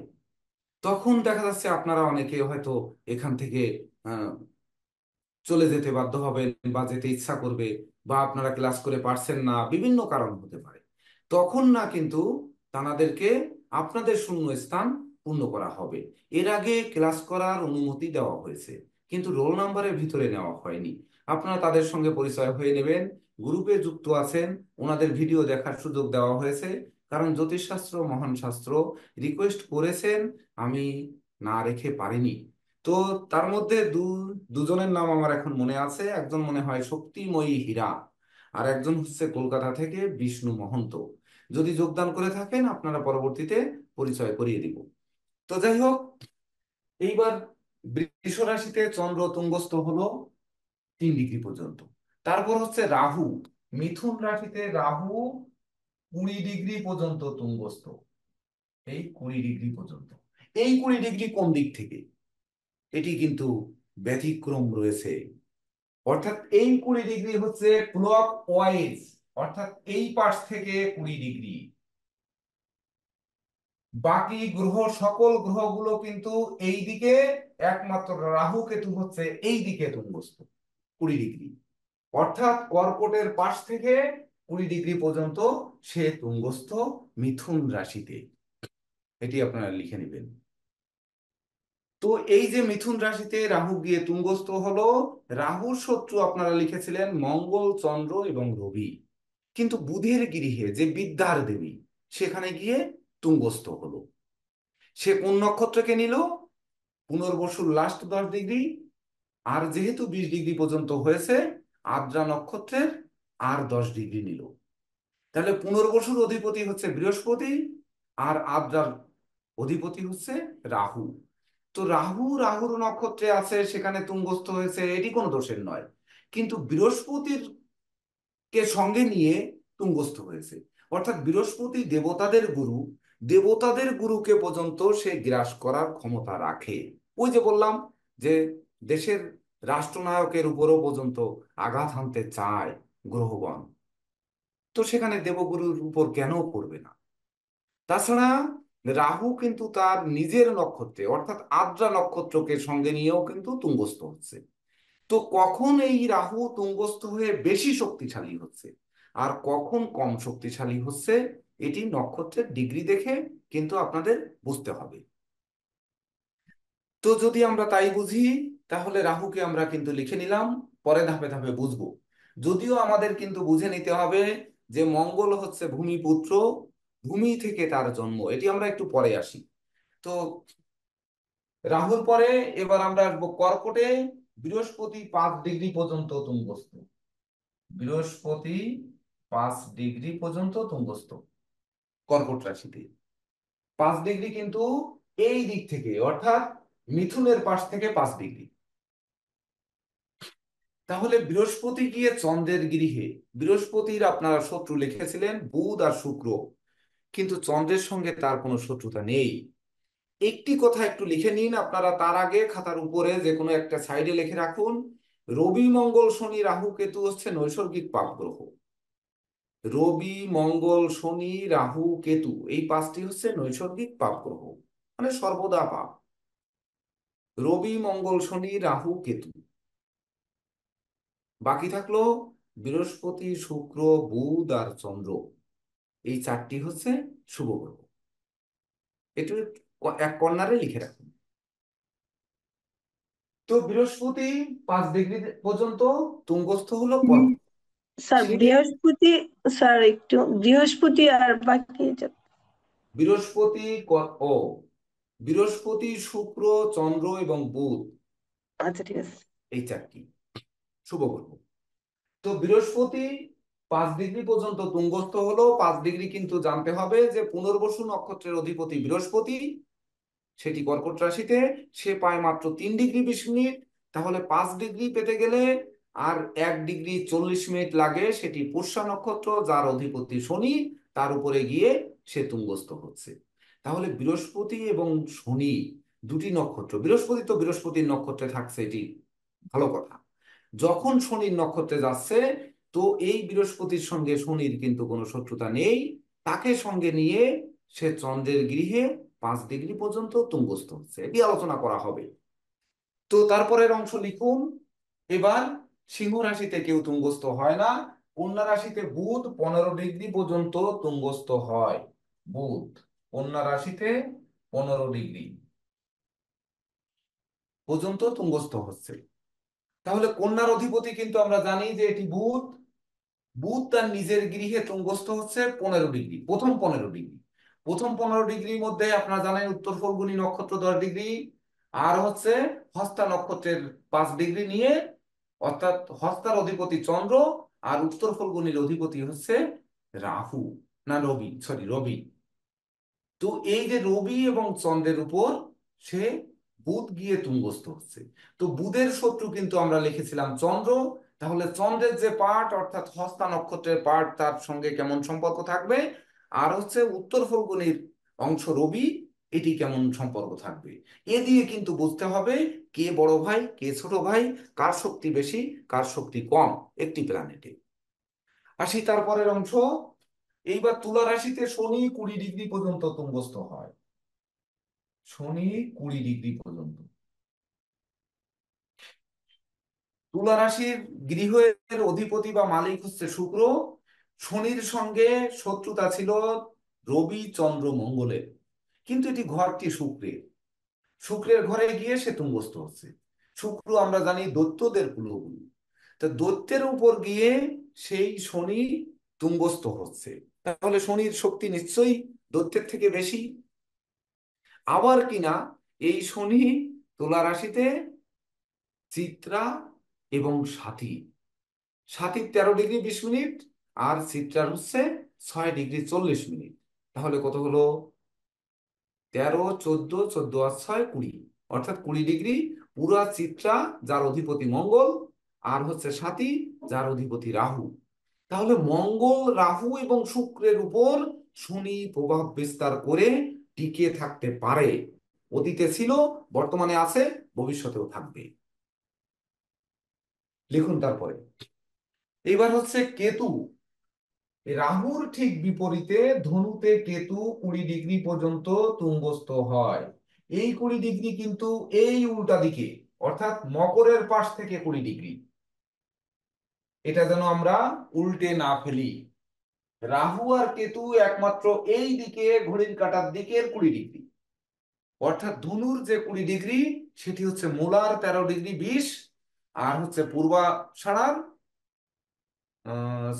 তখন দেখা যাচ্ছে আপনারা অনেকে হয়তো এখান থেকে আহ, চলে যেতে বাধ্য হবেন বা যেতে ইচ্ছা করবে, বা আপনারা ক্লাস করে পারছেন না, বিভিন্ন কারণ হতে পারে। তখন না কিন্তু তাদেরকে আপনাদের শূন্য স্থান পূর্ণ করা হবে। এর আগে ক্লাস করার অনুমতি দেওয়া হয়েছে, কিন্তু রোল নাম্বারের ভিতরে নেওয়া হয়নি। আপনারা তাদের সঙ্গে পরিচয় হয়ে নেবেন, গ্রুপে যুক্ত আছেন, ওনাদের ভিডিও দেখার সুযোগ দেওয়া হয়েছে। কারণ জ্যোতিষশাস্ত্র মহান শাস্ত্র, রিকোয়েস্ট করেছেন, আমি না রেখে পারিনি। তো তার মধ্যে দুজনের নাম আমার এখন মনে আছে। একজন মনে হয় শক্তিময়ী হীরা, আর একজন হচ্ছে কলকাতা থেকে বিষ্ণু মহন্ত। যদি যোগদান করে থাকেন আপনারা পরবর্তীতে পরিচয় করিয়ে দিব। তো যাই হোক, এইবার বৃষ রাশিতে চন্দ্র তুঙ্গস্থ হলো 3 ডিগ্রি পর্যন্ত। তারপর হচ্ছে রাহু, মিথুন রাশিতে রাহু 20 ডিগ্রি পর্যন্ত তুঙ্গস্থ। এই 20 ডিগ্রি পর্যন্ত, এই 20 ডিগ্রি কোন দিক থেকে, এটি কিন্তু ব্যতিক্রম রয়েছে। অর্থাৎ এই 20 ডিগ্রি হচ্ছে ক্লক ওয়াইজ, অর্থাৎ এই পাশ থেকে 20 ডিগ্রি। বাকি গ্রহ, সকল গ্রহগুলো কিন্তু এই দিকে, একমাত্র রাহু কেতু হচ্ছে এই দিকে তুঙ্গস্থ 20 ডিগ্রি। অর্থাৎ কর্কটের পাশ থেকে 20 ডিগ্রি পর্যন্ত সে তুঙ্গস্থ মিথুন রাশিতে। এটি আপনারা লিখে নেবেন। তো এই যে মিথুন রাশিতে রাহু গিয়ে তুঙ্গস্থ হলো, রাহুর শত্রু আপনারা লিখেছিলেন মঙ্গল, চন্দ্র এবং রবি। কিন্তু বুধের গৃহে যে বিদ্যার দেবী, সেখানে গিয়ে তুঙ্গস্থ হলো। সে কোন নক্ষত্রকে নিল? পুনর্বসুর লাস্ট 10 ডিগ্রি, আর যেহেতু 20 ডিগ্রি পর্যন্ত হয়েছে, আদ্রা নক্ষত্রের আর 10 ডিগ্রি নিল। তাহলে পুনর্বসুর অধিপতি হচ্ছে বৃহস্পতি, আর আদ্রার অধিপতি হচ্ছে রাহু। তো রাহুর নক্ষত্রে আছে, সেখানে তুঙ্গস্থ হয়েছে, এটি কোনো দোষের নয়। কিন্তু বৃহস্পতির কে সঙ্গে নিয়ে তুঙ্গস্থ হয়েছে। অর্থাৎ বৃহস্পতি দেবতাদের গুরু, দেবতাদের গুরুকে পর্যন্ত সে গ্রাস করার ক্ষমতা রাখে। ওই যে বললাম যে দেশের রাষ্ট্রনায়কের উপরও পর্যন্ত আঘাত হানতে চায় গ্রহগণ, তো সেখানে দেবগুরুর উপর কেন করবে না? তাছাড়া রাহু কিন্তু তার নিজের নক্ষত্রে, অর্থাৎ আদ্রা নক্ষত্রকে সঙ্গে নিয়েও কিন্তু তুঙ্গস্থ হচ্ছে। তো কখন এই রাহু তুঙ্গস্থ হয়ে বেশি শক্তিশালী হচ্ছে আর কখন কম শক্তিশালী হচ্ছে, এটি নক্ষত্রের ডিগ্রি দেখে কিন্তু আপনাদের বুঝতে হবে। তো যদি আমরা তাই বুঝি, তাহলে রাহুকে আমরা কিন্তু লিখে নিলাম, পরে ধাপে ধাপে বুঝবো। যদিও আমাদের কিন্তু বুঝে নিতে হবে যে মঙ্গল হচ্ছে ভূমিপুত্র, ভূমি থেকে তার জন্ম, এটি আমরা একটু পরে আসি। তো রাহুর পরে এবার আমরা আসবো কর্কটে। বৃহস্পতি 5 ডিগ্রি পর্যন্ত তুঙ্গস্থ, বৃহস্পতি 5 ডিগ্রি পর্যন্ত তুঙ্গস্থ কর্কট রাশিতে। 5 ডিগ্রি কিন্তু এই দিক থেকে, অর্থাৎ মিথুনের পাশ থেকে 5 ডিগ্রি। তাহলে বৃহস্পতি গিয়ে চন্দ্রের গৃহে, বৃহস্পতির আপনারা শত্রু লিখেছিলেন বুধ আর শুক্র, কিন্তু চন্দ্রের সঙ্গে তার কোনো শত্রুতা নেই। একটি কথা একটু লিখে নিন আপনারা, তার আগে খাতার উপরে যে কোনো একটা সাইডে লিখে রাখুন, রবি, মঙ্গল, শনি, রাহু, কেতু হচ্ছে নৈসর্গিক পাপ গ্রহ। রবি, মঙ্গল, শনি, রাহু, কেতু, এই 5টি হচ্ছে নৈসর্গিক পাপ গ্রহ, মানে সর্বদা পাপ। রবি, মঙ্গল, শনি, রাহু, কেতু। বাকি থাকলো বৃহস্পতি, শুক্র, বুধ আর চন্দ্র, এই 4টি হচ্ছে শুভ গ্রহ। একটু এক কর্নারে লিখে রাখুন। তো বৃহস্পতি 5 ডিগ্রি পর্যন্ত তুঙ্গস্থ হলো কর্কট। স্যার সেটি বৃহস্পতি, স্যার একটু বৃহস্পতি আর বাকি বৃহস্পতি ও বৃহস্পতি, শুক্র, চন্দ্র এবং বুধ, আচ্ছা ঠিক আছে। এই 4টি শুভ গ্রহ। তো বৃহস্পতি 5 ডিগ্রি পর্যন্ত তুঙ্গস্থ হলো। 5 ডিগ্রি কিন্তু জানতে হবে যে পুনর্বসু নক্ষত্রের অধিপতি বৃহস্পতি, সেটি কর্কট রাশিতে, সে পায় মাত্র 3 ডিগ্রি 20 মিনিট। তাহলে 5 ডিগ্রি পেতে গেলে আর 1 ডিগ্রি 40 মিনিট লাগে, সেটি পুষ্যা নক্ষত্র, যার অধিপতি শনি, তার উপরে গিয়ে সে তুঙ্গস্থ হচ্ছে। তাহলে বৃহস্পতি এবং শনি দুটি নক্ষত্র, বৃহস্পতি তো বৃহস্পতির নক্ষত্রে থাকছে, এটি ভালো কথা। যখন শনির নক্ষত্রে যাচ্ছে, তো এই বৃহস্পতির সঙ্গে শনির কিন্তু কোনো শত্রুতা নেই, তাকে সঙ্গে নিয়ে সে চন্দ্রের গৃহে 5 ডিগ্রি পর্যন্ত তুঙ্গস্থ হচ্ছে, এটি আলোচনা করা হবে। তো তারপরের অংশ লিখুন। এবার সিংহ রাশিতে কেউ তুঙ্গস্থ হয় না। কন্যা রাশিতে বুধ 15 ডিগ্রি পর্যন্ত তুঙ্গস্থ হয়। বুধ কন্যা রাশিতে 15 ডিগ্রি পর্যন্ত তুঙ্গস্থ হচ্ছে। তাহলে কন্যার অধিপতি কিন্তু আমরা জানি যে এটি বুধ। বুধ তার নিজের গৃহে তুঙ্গস্থ হচ্ছে 15 ডিগ্রি, প্রথম 15 ডিগ্রি। প্রথম 15 ডিগ্রির মধ্যে আপনারা জানেন উত্তর ফল্গুনী নক্ষত্র 10 ডিগ্রি, আর হচ্ছে হস্তা নক্ষত্রের 5 ডিগ্রি নিয়ে, অর্থাৎ হস্তার অধিপতি চন্দ্র আর উত্তর ফল্গুনীর অধিপতি হচ্ছে রাহু, না রবি, সরি রবি। তো এই যে রবি এবং চন্দ্রের উপর সে বুধ গিয়ে তুঙ্গস্থ হচ্ছে। তো বুধের শত্রু কিন্তু আমরা লিখেছিলাম চন্দ্র। তাহলে চন্দ্রের যে পার্ট অর্থাৎ হস্তা নক্ষত্রের পার্ট, তার সঙ্গে কেমন সম্পর্ক থাকবে, আর হচ্ছে উত্তর ফল্গুনীর অংশ রবি, এটি কেমন সম্পর্ক থাকবে, এ দিয়ে কিন্তু বুঝতে হবে কে বড় ভাই কে ছোট ভাই, কার শক্তি বেশি কার শক্তি কম একটি প্ল্যানেটে। আসি তারপরের অংশ। এইবার তুলা রাশিতে শনি 20 ডিগ্রি পর্যন্ত তুঙ্গস্থ হয়। শনি 20 ডিগ্রি পর্যন্ত। তুলা রাশির গৃহের অধিপতি বা মালিক হচ্ছে শুক্র। শনির সঙ্গে শত্রুতা ছিল রবি চন্দ্র মঙ্গলের, কিন্তু এটি ঘরটি শুক্রের। শুক্রের ঘরে গিয়ে সে তুঙ্গস্থ হচ্ছে। শুক্র আমরা জানি দৈত্যদের কুলগুরু। তা দৈত্যের উপর গিয়ে সেই শনি তুঙ্গস্থ হচ্ছে। তাহলে শনির শক্তি নিশ্চয়ই দৈত্যের থেকে বেশি। আবার কিনা এই শনি তুলা রাশিতে চিত্রা এবং স্বাতী, স্বাতীর 13 ডিগ্রি 20 মিনিট, আর চিত্রার হচ্ছে 6 ডিগ্রি 40 মিনিট। তাহলে কত হলো? 13, 14, 14 আর 6, 20, অর্থাৎ 20 ডিগ্রি। পুরা চিত্রা যার অধিপতি মঙ্গল, আর হচ্ছে স্বাতী যার অধিপতি রাহু। তাহলে মঙ্গল রাহু এবং শুক্রের উপর শনি প্রভাব বিস্তার করে টিকে থাকতে পারে। অতীতে ছিল, বর্তমানে আছে, ভবিষ্যতেও থাকবে। লিখুন তারপরে। এবার হচ্ছে কেতু। রাহুর ঠিক বিপরীতে ধনুতে কেতু 20 ডিগ্রি পর্যন্ত তুঙ্গস্থ হয়। এই 20 ডিগ্রি কিন্তু এই উল্টা দিকে, অর্থাৎ মকরের পাশ থেকে 20 ডিগ্রি। এটা যেন আমরা উল্টে না ফেলি। রাহু আর কেতু একমাত্র এই দিকে, ঘড়ির কাঁটার দিকের 20 ডিগ্রি, অর্থাৎ ধনুর যে 20 ডিগ্রি সেটি হচ্ছে মূলার 13 ডিগ্রি 20, আর হচ্ছে পূর্বাষাঢ়ার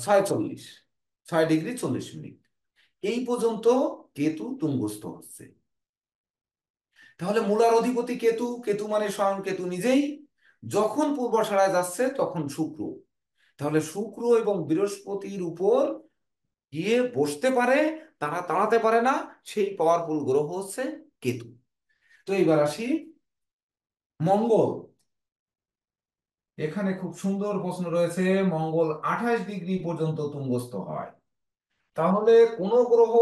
46, 6 ডিগ্রি 40 মিনিট। এই পর্যন্ত কেতু তুঙ্গস্থ হচ্ছে। তাহলে মূলার অধিপতি কেতু, কেতু মানে স্বয়ং কেতু নিজেই। যখন পূর্বাষাঢ়ায় যাচ্ছে তখন শুক্র। তাহলে শুক্র এবং বৃহস্পতির উপর গিয়ে বসতে পারে, তারা তাড়াতে পারে না, সেই পাওয়ারফুল গ্রহ হচ্ছে কেতু। তো এইবার আসি মঙ্গল। এখানে খুব সুন্দর প্রশ্ন রয়েছে। মঙ্গল 28 ডিগ্রি পর্যন্ত তুঙ্গস্থ হয়। তাহলে কোন গ্রহ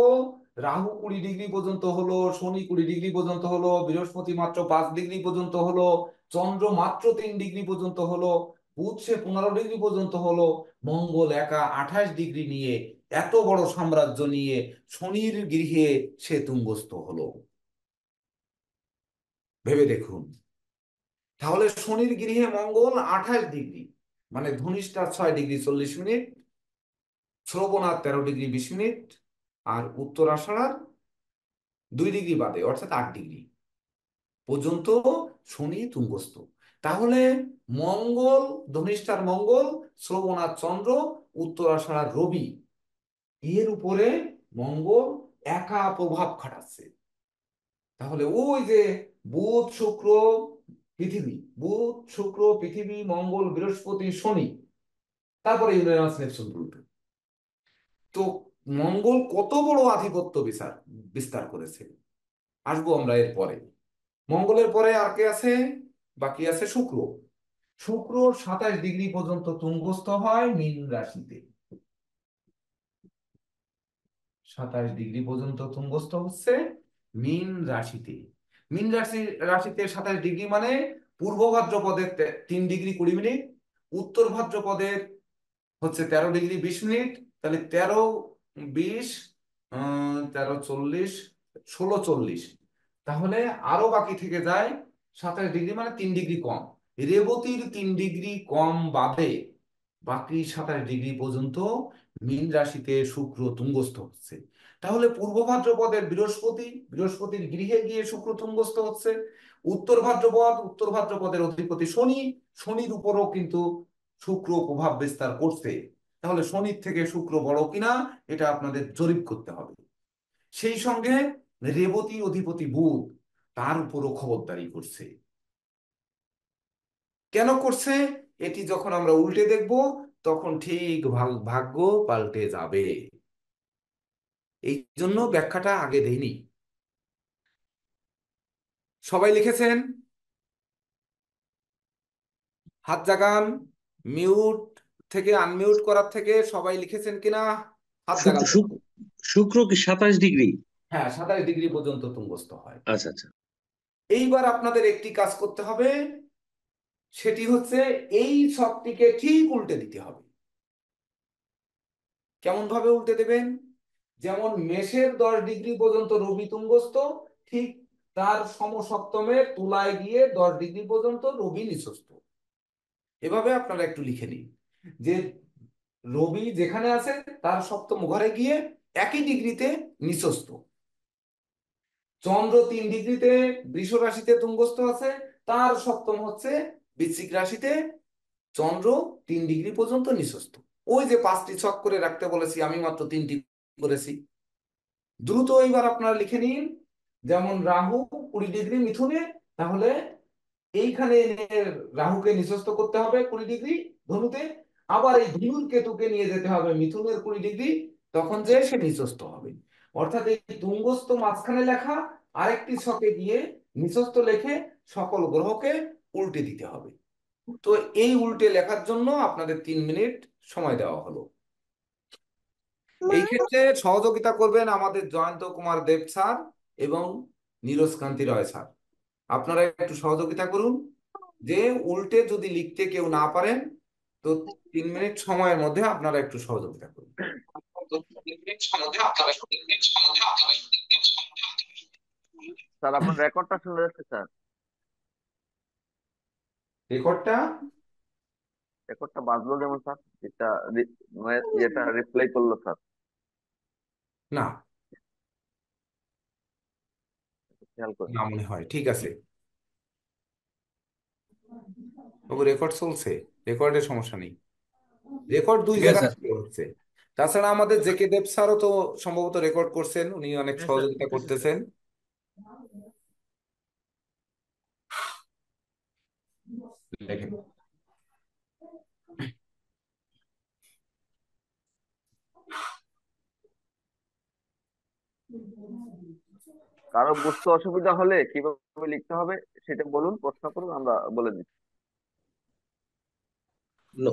রাহু 20 ডিগ্রি পর্যন্ত হলো, শনি 20 ডিগ্রি পর্যন্ত হলো, বৃহস্পতি মাত্র 5 ডিগ্রি পর্যন্ত হলো, চন্দ্র মাত্র 3 ডিগ্রি পর্যন্ত হলো, বুধ সে 15 ডিগ্রি পর্যন্ত হলো, মঙ্গল একা 28 ডিগ্রি নিয়ে, এত বড় সাম্রাজ্য নিয়ে শনির গৃহে সে তুঙ্গস্থ হলো। ভেবে দেখুন। তাহলে শনির গৃহে মঙ্গল 28 ডিগ্রি, মানে ধনিষ্ঠা 6 ডিগ্রি 40 মিনিট, শ্রবণার 13 ডিগ্রি 20 মিনিট, আর উত্তরাষাঢ়ার 2 ডিগ্রি বাদে অর্থাৎ 8 ডিগ্রি পর্যন্ত শনি তুঙ্গস্থ। তাহলে মঙ্গল, ধনিষ্ঠার মঙ্গল, শ্রবণার চন্দ্র, উত্তরাষাঢ়ার রবি, এর উপরে মঙ্গল একা প্রভাব খাটাচ্ছে। তাহলে ওই যে বুধ শুক্র পৃথিবী, বুধ শুক্র পৃথিবী মঙ্গল বৃহস্পতি শনি, তারপরে ইউরেনাস নেপচুন প্লুটো। তো মঙ্গল কত বড় আধিপত্য বিস্তার করেছে, আসবো আমরা এর পরে। মঙ্গলের পরে আর কে আছে? বাকি আছে শুক্র। শুক্র 27 ডিগ্রি পর্যন্ত তুঙ্গস্থ হয় মীন রাশিতে। 27 ডিগ্রি পর্যন্ত তুঙ্গস্থ হচ্ছে মীন রাশিতে। মীন রাশিতে 27 ডিগ্রি মানে পূর্ব ভাদ্রপদের 3 ডিগ্রি 20 মিনিট, উত্তর ভাদ্রপদের হচ্ছে 13 ডিগ্রি 20 মিনিট। তাহলে 13, 20, 13, 40, 16, 40, তাহলে আরো বাকি থেকে যায় 27 ডিগ্রি, মানে 3 ডিগ্রি কম। রেবতীর 3 ডিগ্রি কম বাদে বাকি 27 ডিগ্রি পর্যন্ত মীন রাশিতে শুক্র তুঙ্গস্থ হচ্ছে। তাহলে পূর্ব ভাদ্রপদের বৃহস্পতির গৃহে গিয়ে শুক্র তুঙ্গস্থ হচ্ছে। উত্তর ভাদ্রপদের অধিপতি শনি, শনির উপরও কিন্তু শুক্র প্রভাব বিস্তার করছে। তাহলে শনির থেকে শুক্র বড় কিনা এটা আপনাদের জরিপ করতে হবে। সেই সঙ্গে রেবতীর অধিপতি বুধ, তার উপরও খবরদারি করছে। কেন করছে? এটি যখন আমরা উল্টে দেখব তখন ঠিক ভাগ্য পাল্টে যাবে। এই জন্য ব্যাখ্যাটা আগে দেইনি। সবাই লিখেছেন? হাত জাগান। মিউট থেকে আনমিউট করার থেকে সবাই লিখেছেন কিনা হাত শুক্র জাগান। শুক্র শুক্র কি 27 ডিগ্রি? হ্যাঁ, 27 ডিগ্রি পর্যন্ত তুঙ্গস্থ হয়। আচ্ছা আচ্ছা। এইবার আপনাদের একটি কাজ করতে হবে, সেটি হচ্ছে এই ছকটিকে ঠিক উল্টে দিতে হবে। কেমন ভাবে উল্টে দেবেন? যেমন মেষের 10 ডিগ্রি পর্যন্ত রবি তুঙ্গস্থ, ঠিক তার সমসপ্তমের তুলায় গিয়ে 10 ডিগ্রি পর্যন্ত রবি নিচস্থ। এভাবে আপনারা একটু লিখে নিন যে রবি যেখানে আছে তার সপ্তম ঘরে গিয়ে একই ডিগ্রিতে নিচস্থ। চন্দ্র 3 ডিগ্রিতে বৃষ রাশিতে তুঙ্গস্থ আছে, তার সপ্তম হচ্ছে বৃশ্চিক রাশিতে, চন্দ্র 3 ডিগ্রি পর্যন্ত নিচস্থ। ওই যে 5টি ছক করে রাখতে বলেছি, আমি মাত্র 3টি করেছি। দ্রুত এবার আপনারা লিখে নিন। যেমন রাহু 20 ডিগ্রি মিথুনে, তাহলে এইখানে এনে রাহুকে নিচস্থ করতে হবে 20 ডিগ্রি ধনুতে। আবার এই ধনুর কেতুকে নিয়ে যেতে হবে মিথুনের 20 ডিগ্রি, তখন যে সে নিচস্থ হবে। অর্থাৎ এই তুঙ্গস্থ মাঝখানে লেখা, আরেকটি ছকে গিয়ে নিচস্থ লেখে সকল গ্রহকে উল্টে দিতে হবে। তো এই উল্টে লেখার জন্য আপনাদের 3 মিনিট সময় দেওয়া হলো। এই ক্ষেত্রে সহযোগিতা করবেন আমাদের জয়ন্ত কুমার দেব স্যার এবং নীরজ কান্তি রয় স্যার। আপনারা একটু সহযোগিতা করুন, যে উল্টে যদি লিখতে কেউ না পারেন তো 3 মিনিট সময়ের মধ্যে আপনারা একটু সহযোগিতা করুন। স্যার আপনার রেকর্ডটা শোনা যাচ্ছে স্যার। রেকর্ডটা রেকর্ডটা বাজলো যেমন স্যার, যেটা যেটা রিপ্লাই করলো স্যার, না, খেয়াল করুন। না মনে হয়। ঠিক আছে, তবু রেকর্ড চলছে, রেকর্ডের সমস্যা নেই। রেকর্ড দুই ঠিক আছে জায়গায় স্যার। show হচ্ছে। তাছাড়া আমাদের জেকে দেব স্যারও তো সম্ভবত রেকর্ড করছেন, উনি অনেক সহযোগিতা করতেছেন। দেখেন, কারো বুঝতে অসুবিধা হলে কিভাবে লিখতে হবে সেটা বলুন, প্রশ্ন করুন, আমরা বলে দিচ্ছি।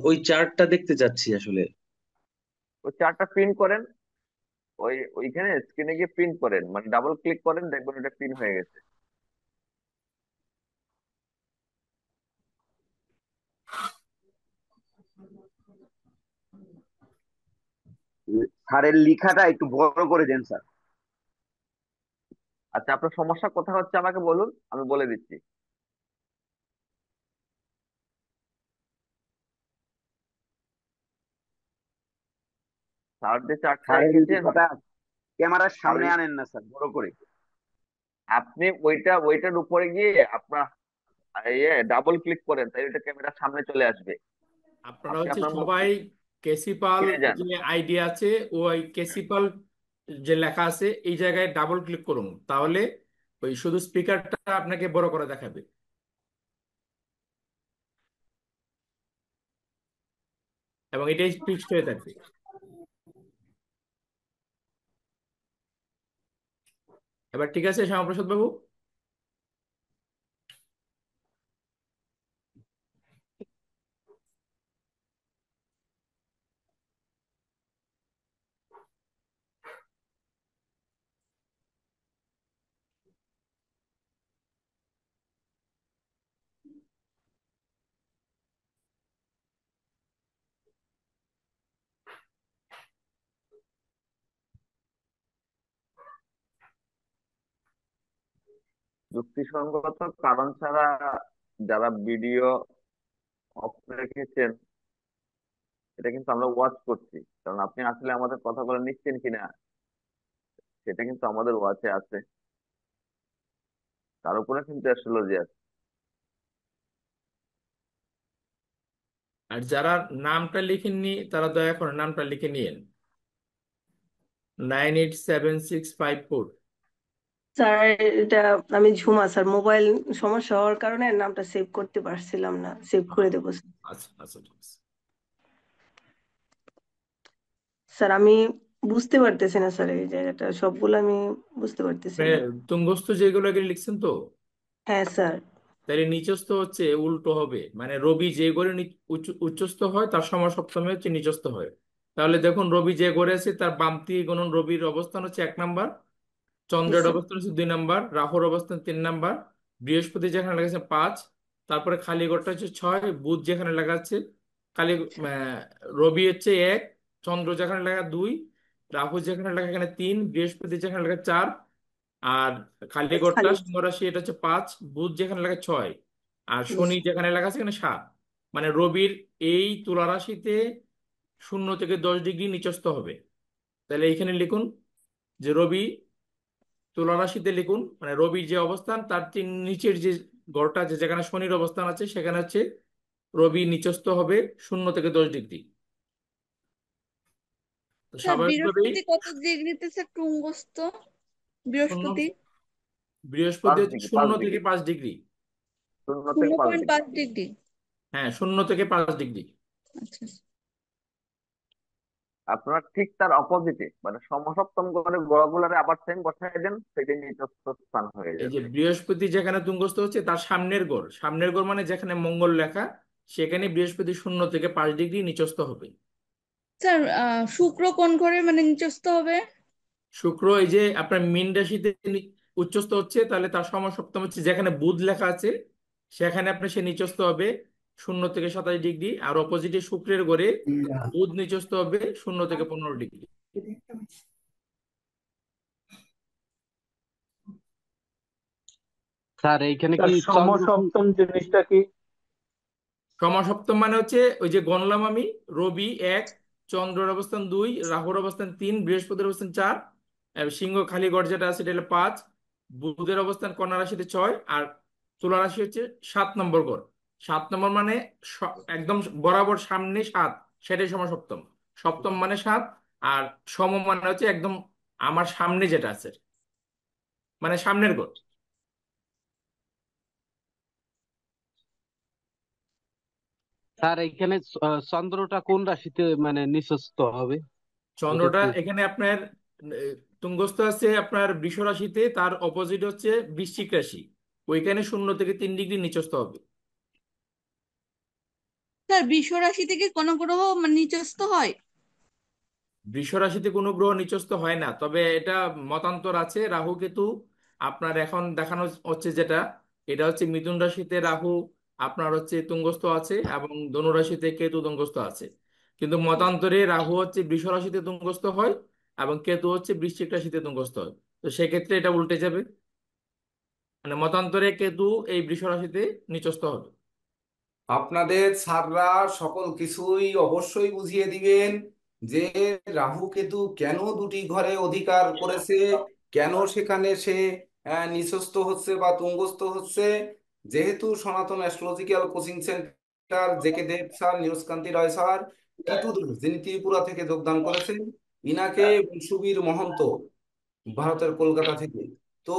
ওই চার্টটা দেখতে চাচ্ছি আসলে। ওই চার্টটা প্রিন্ট করেন, ওইখানে স্ক্রিনে গিয়ে প্রিন্ট করেন, মানে ডাবল ক্লিক করেন, দেখবেন এটা প্রিন্ট হয়ে গেছে। স্যারের লেখাটা একটু বড় করে দেন স্যার। আচ্ছা, আপনার সমস্যা কোথায় হচ্ছে আমাকে বলুন, আমি বলে দিচ্ছি। স্যার যে চার্টটা স্যারের এঁকেছেন, লেখাটা ক্যামেরার সামনে স্যারের- আনেন না স্যার, বড় করে। আপনি ওইটার উপরে গিয়ে আপনার ডাবল ক্লিক করেন, তাই ওইটা ক্যামেরার সামনে চলে আসবে। আপনারা আপনি হচ্ছে আপনার সবাই কেসিপাল স্ক্রিনে যান। যে আইডি আছে, ওই কেসিপাল যে লেখা আছে এই জায়গায় ডাবল ক্লিক করুন, তাহলে ওই শুধু স্পিকারটা আপনাকে বড় করে দেখাবে এবং এটাই ফিক্সড হয়ে থাকবে। এবার ঠিক আছে শ্যামাপ্রসাদ বাবু? যুক্তিসঙ্গত কারণ ছাড়া যারা ভিডিও অফ রেখেছেন, এটা কিন্তু আমরা ওয়াচ করছি, কারণ আপনি আসলে আমাদের কথাগুলো নিচ্ছেন কিনা সেটা কিন্তু আমাদের ওয়াচে আছে, তার উপরে কিন্তু অ্যাস্ট্রোলজি আছে। আর যারা নামটা লিখেননি তারা দয়া করে নামটা লিখে নিয়েন। 987654। স্যার এটা আমি ঝুমা স্যার, মোবাইল সমস্যা হওয়ার কারণে নামটা সেভ করতে পারছিলাম না, সেভ করে দেবো স্যার। আচ্ছা আচ্ছা, ঠিক আছে। স্যার আমি বুঝতে পারতেছি না স্যার, এই জায়গাটা সবগুলো আমি বুঝতে পারতেছি না। তুঙ্গস্থ যেগুলো এগুলো লিখছেন তো, হ্যাঁ স্যার। তাহলে নিচস্থ হচ্ছে উল্টো হবে, মানে রবি যে ঘরে উচ্চস্থ হয় তার সমসপ্তমে হচ্ছে নিচস্থ হয়। তাহলে দেখুন রবি যে ঘরে আছে তার বামতি গুণন রবির অবস্থান হচ্ছে 1 নাম্বার, জি চন্দ্রের স্যার। অবস্থান হচ্ছে 2 নাম্বার, রাহুর অবস্থান 3 নাম্বার, বৃহস্পতি যেখানে লেখা আছে 5, তারপরে খালি ঘরটা হচ্ছে 6, বুধ যেখানে লেখা আছে খালি রবি হচ্ছে 1, চন্দ্র যেখানে লেখা 2, রাহু যেখানে লেখা এখানে 3, বৃহস্পতি যেখানে লেখা 4, আর খালি ঘরটা খালি। সিংহ রাশি এটা হচ্ছে 5, বুধ যেখানে লেখা 6, আর জি শনি স্যার। যেখানে লেখা আছে এখানে 7। মানে রবির এই তুলা রাশিতে 0 থেকে 10 ডিগ্রি নিচস্থ হবে। তাহলে এখানে লিখুন যে রবি তুলা রাশিতে লিখুন, মানে রবির যে অবস্থান তার নিচের যে ঘরটা আছে যেখানে শনির অবস্থান আছে সেখানে হচ্ছে রবি নিচস্থ হবে 0 থেকে 10 ডিগ্রি। তো স্যার স্বাভাবিকভাবেই বৃহস্পতি কত ডিগ্রিতে স্যার টুঙ্গস্থ? শূন্য, বৃহস্পতি বৃহস্পতি পাঁচ হচ্ছে ডিগ্রি, 0 থেকে 5 ডিগ্রি। 0.5 ডিগ্রি। হ্যাঁ, 0 থেকে 5 ডিগ্রি। আচ্ছা আচ্ছা। আপনার ঠিক তার অপোজিটে মানে সমসপ্তম করে গ্রহগুলোরে আবার সেম বসায় দেন, সেটা নিচস্থ স্থান হয়ে এই যাবে। যে বৃহস্পতি যেখানে তুঙ্গস্থ হচ্ছে তার সামনের ঘর মানে যেখানে মঙ্গল লেখা সেখানে বৃহস্পতি 0 থেকে 5 ডিগ্রি নিচস্থ হবে। স্যার শুক্র কোন ঘরে মানে নিচস্থ হবে? শুক্র এই যে আপনার মীন রাশিতে উচ্চস্থ হচ্ছে, তাহলে তার সমসপ্তম হচ্ছে যেখানে বুধ লেখা আছে সেখানে আপনার সে নিচস্থ হবে 0 থেকে 27 ডিগ্রি, আর অপোজিটে শুক্রের ঘরে বুধ নিচস্থ হবে 0 থেকে 15 ডিগ্রি। স্যার এইখানে তার কি চন্দ্র সমসপ্তম জিনিসটা কি? সমসপ্তম মানে হচ্ছে ওই যে গণলাম আমি, রবি 1, চন্দ্রের অবস্থান 2, রাহুর অবস্থান 3, বৃহস্পতির অবস্থান 4, সিংহ খালি ঘর যেটা আছে এটা হলো 5, বুধের অবস্থান কন্যা রাশিতে 6, আর তুলা রাশি হচ্ছে 7 নম্বর ঘর। 7 নম্বর মানে একদম বরাবর সামনে 7, সেটাই সমসপ্তম। সপ্তম মানে 7, আর সম মানে হচ্ছে একদম আমার সামনে যেটা আছে, মানে সামনের ঘর। স্যার এইখানে চন্দ্রটা কোন রাশিতে মানে নিচস্থ হবে এটা চন্দ্রটা একটু। এখানে আপনার তুঙ্গস্থ আছে আপনার বৃষ রাশিতে, তার অপোজিট হচ্ছে বৃশ্চিক রাশি, ওইখানে 0 থেকে 3 ডিগ্রি নিচস্থ হবে। স্যার বৃষ রাশি থেকে কোন গ্রহ মানে নিচস্থ হয়? বৃষ রাশিতে কোনো গ্রহ নিচস্থ হয় না, তবে এটা মতান্তর আছে। রাহু কেতু আপনার এখন দেখানো হচ্ছে যেটা, এটা হচ্ছে মিথুন রাশিতে রাহু আপনার হচ্ছে তুঙ্গস্থ আছে এবং ধনু রাশিতে কেতু তুঙ্গস্থ আছে। কিন্তু মতান্তরে রাহু হচ্ছে বৃষ রাশিতে তুঙ্গস্থ হয় এবং কেতু হচ্ছে বৃশ্চিক রাশিতে তুঙ্গস্থ হয়। তো সেক্ষেত্রে এটা উল্টে যাবে, মানে মতান্তরে কেতু এই বৃষ রাশিতে নিচস্থ হবে। আপনাদের স্যাররা সকল কিছুই অবশ্যই বুঝিয়ে দিবেন যে রাহু কেতু কেন দুটি ঘরে অধিকার করেছে, কেন সেখানে সে নিচস্থ হচ্ছে বা তুঙ্গস্থ হচ্ছে। যেহেতু সনাতন অ্যাস্ট্রোলজিক্যাল কোচিং সেন্টার জেকে দেব স্যার, নীরজকান্তি রায় স্যার, টিটু দাস যিনি ত্রিপুরা থেকে যোগদান করেছেন, ইনাকে এবং সুবীর মহন্ত ভারতের কলকাতা থেকে, তো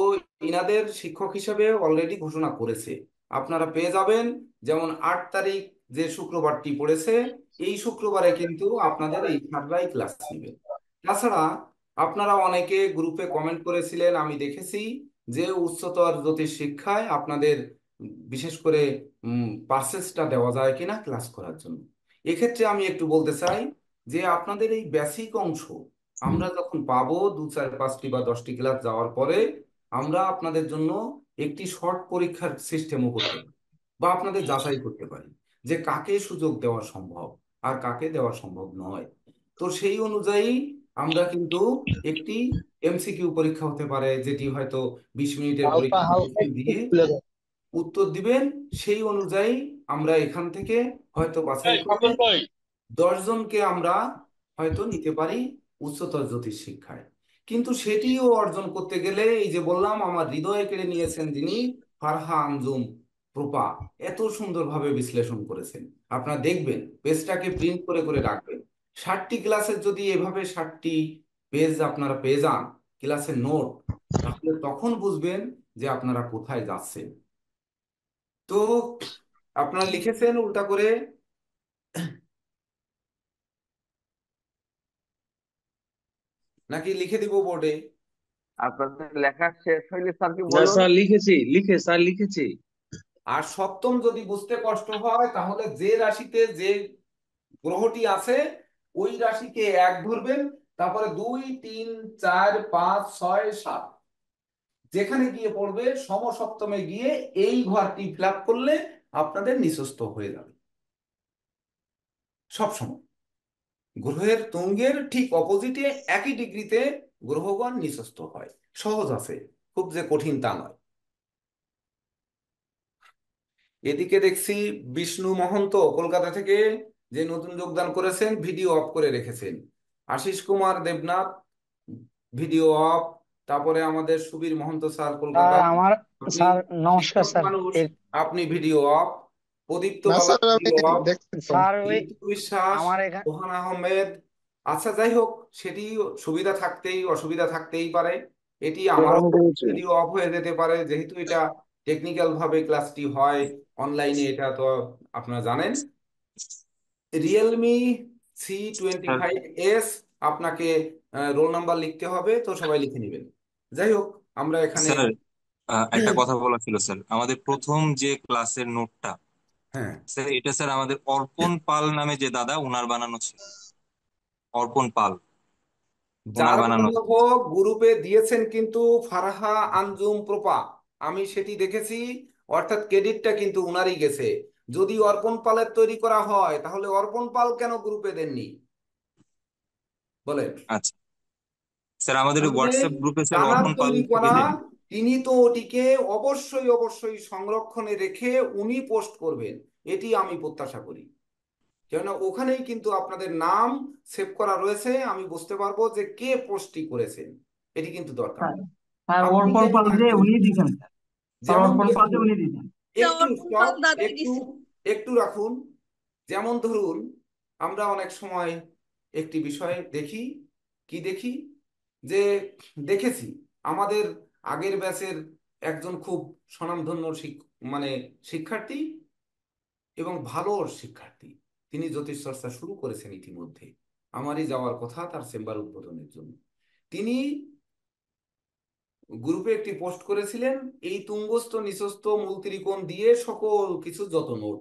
ইনাদের শিক্ষক হিসেবে অলরেডি ঘোষণা করেছে। আপনারা পেয়ে যাবেন। যেমন 8 তারিখ যে শুক্রবারটি পড়েছে, এই শুক্রবারে কিন্তু আপনাদের এই ছাত্ররাই ক্লাস নেবেন। তাছাড়া আপনারা অনেকে গ্রুপে কমেন্ট করেছিলেন, আমি দেখেছি যে উচ্চতর জ্যোতিষ শিক্ষায় আপনাদের বিশেষ করে পার্সেসটা দেওয়া যায় কিনা ক্লাস করার জন্য। এক্ষেত্রে আমি একটু বলতে চাই যে আপনাদের এই বেসিক অংশ আমরা যখন পাবো 2, 4, 5টি বা 10টি ক্লাস যাওয়ার পরে, আমরা আপনাদের জন্য একটি শর্ট পরীক্ষার সিস্টেমও করতে পারি বা আপনাদের যাচাই করতে পারি যে কাকে সুযোগ দেওয়া সম্ভব আর কাকে দেওয়া সম্ভব নয়। তো সেই অনুযায়ী আমরা কিন্তু একটি এমসিকিউ পরীক্ষা হতে পারে, যেটি হয়তো 20 মিনিটের পরীক্ষা দিয়ে উত্তর দিবেন। সেই অনুযায়ী আমরা এখান থেকে হয়তো বাছাই করে 10 জনকে আমরা হয়তো নিতে পারি উচ্চতর জ্যোতিষ শিক্ষায়। কিন্তু সেটিও অর্জন করতে গেলে এই যে বললাম, আমার হৃদয়ে কেড়ে নিয়েছেন যিনি, ফারহা আঞ্জুম প্রপা, এত সুন্দরভাবে বিশ্লেষণ করেছেন। আপনারা দেখবেন, পেজটাকে প্রিন্ট করে করে রাখবেন। 60টি ক্লাসের যদি এভাবে 60টি পেজ আপনারা পেয়ে যান, ক্লাসের নোট, তাহলে তখন বুঝবেন যে আপনারা কোথায় যাচ্ছেন। তো আপনারা লিখেছেন উল্টা করে, নাকি লিখে দিব বোর্ডে? আপনাদের লেখা শেষ হইলে স্যার কি না বলুন। স্যার লিখেছি। আর সপ্তম যদি বুঝতে কষ্ট হয়, তাহলে যে রাশিতে যে গ্রহটি আছে ওই রাশিকে 1 ধরবেন, তারপরে 2, 3, 4, 5, 6, 7 যেখানে গিয়ে পড়বে সমসপ্তমে গিয়ে এই ঘরটি ফিল আপ করলে আপনাদের নিঃস্ত হয়ে যাবে। সবসময় গ্রহের তুঙ্গের ঠিক অপোজিটে একই ডিগ্রিতে গ্রহগণ নিঃস্ত হয়। সহজ আছে, খুব যে কঠিন তা নয়। এদিকে দেখছি বিষ্ণু মহন্ত কলকাতা থেকে যে নতুন যোগদান করেছেন, ভিডিও অফ করে রেখেছেন। Ashis Kumar Debnath video off. তারপরে আমাদের সুবীর মহন্ত স্যার কলকাতা, আপনি শিক্ষক মানুষ, আপনি video of. Pradipta Bala video of. ঋতু বিশ্বাস, সোহান আহমেদ। আচ্ছা, যাই হোক, সেটি সুবিধা থাকতেই অসুবিধা থাকতেই পারে। এটি আমারও ভিডিও অফ হয়ে যেতে পারে, যেহেতু এটা টেকনিক্যাল ভাবে ক্লাসটি হয় অনলাইনে, এটা তো আপনারা জানেন। রিয়েলমি C25s, আপনাকে রোল নাম্বার লিখতে হবে, তো সবাই লিখে নেবেন। যাই হোক, আমরা এখানে স্যার একটা কথা বলা ছিল স্যার, আমাদের প্রথম যে ক্লাসের নোটটা, হ্যাঁ, স্যার এটা স্যার আমাদের অর্পণ পাল নামে যে দাদা, ওনার বানানো ছিল। অর্পণ পাল, ওনার যার বানানো ছিল। গ্রুপে দিয়েছেন কিন্তু ফারহা আঞ্জুম প্রপা, আমি সেটি দেখেছি। অর্থাৎ ক্রেডিটটা কিন্তু উনারই গেছে। যদি অর্পণ পালের তৈরি করা হয়, তাহলে অর্পণ পাল কেন গ্রুপে দেননি বলেন? আচ্ছা স্যার, আমাদের তাহলে হোয়াটসঅ্যাপ গ্রুপে স্যার তানার অর্পণ পাল তৈরি থেকে করা, দেন। তিনি তো ওটিকে অবশ্যই অবশ্যই সংরক্ষণে রেখে উনি পোস্ট করবেন, এটি আমি প্রত্যাশা করি। কেননা ওখানেই কিন্তু আপনাদের নাম সেভ করা রয়েছে, আমি বুঝতে পারবো যে কে পোস্টটি করেছেন। এটি কিন্তু দরকার। আপনি যেমন রাখবেন, যেমন ধরুন, একটু stop, একটু রাখুন। যেমন ধরুন, আমরা অনেক সময় একটি বিষয় দেখি, কি দেখি, যে দেখেছি আমাদের আগের ব্যাচের একজন খুব স্বনামধন্য মানে শিক্ষার্থী এবং ভালো শিক্ষার্থী, তিনি জ্যোতিষ চর্চা শুরু করেছেন ইতিমধ্যে। আমারই যাওয়ার কথা তার চেম্বার উদ্বোধনের জন্য। তিনি গ্রুপে একটি পোস্ট করেছিলেন, এই তুঙ্গস্থ নিচস্থ মূল ত্রিকোণ দিয়ে সকল কিছু যত নোট,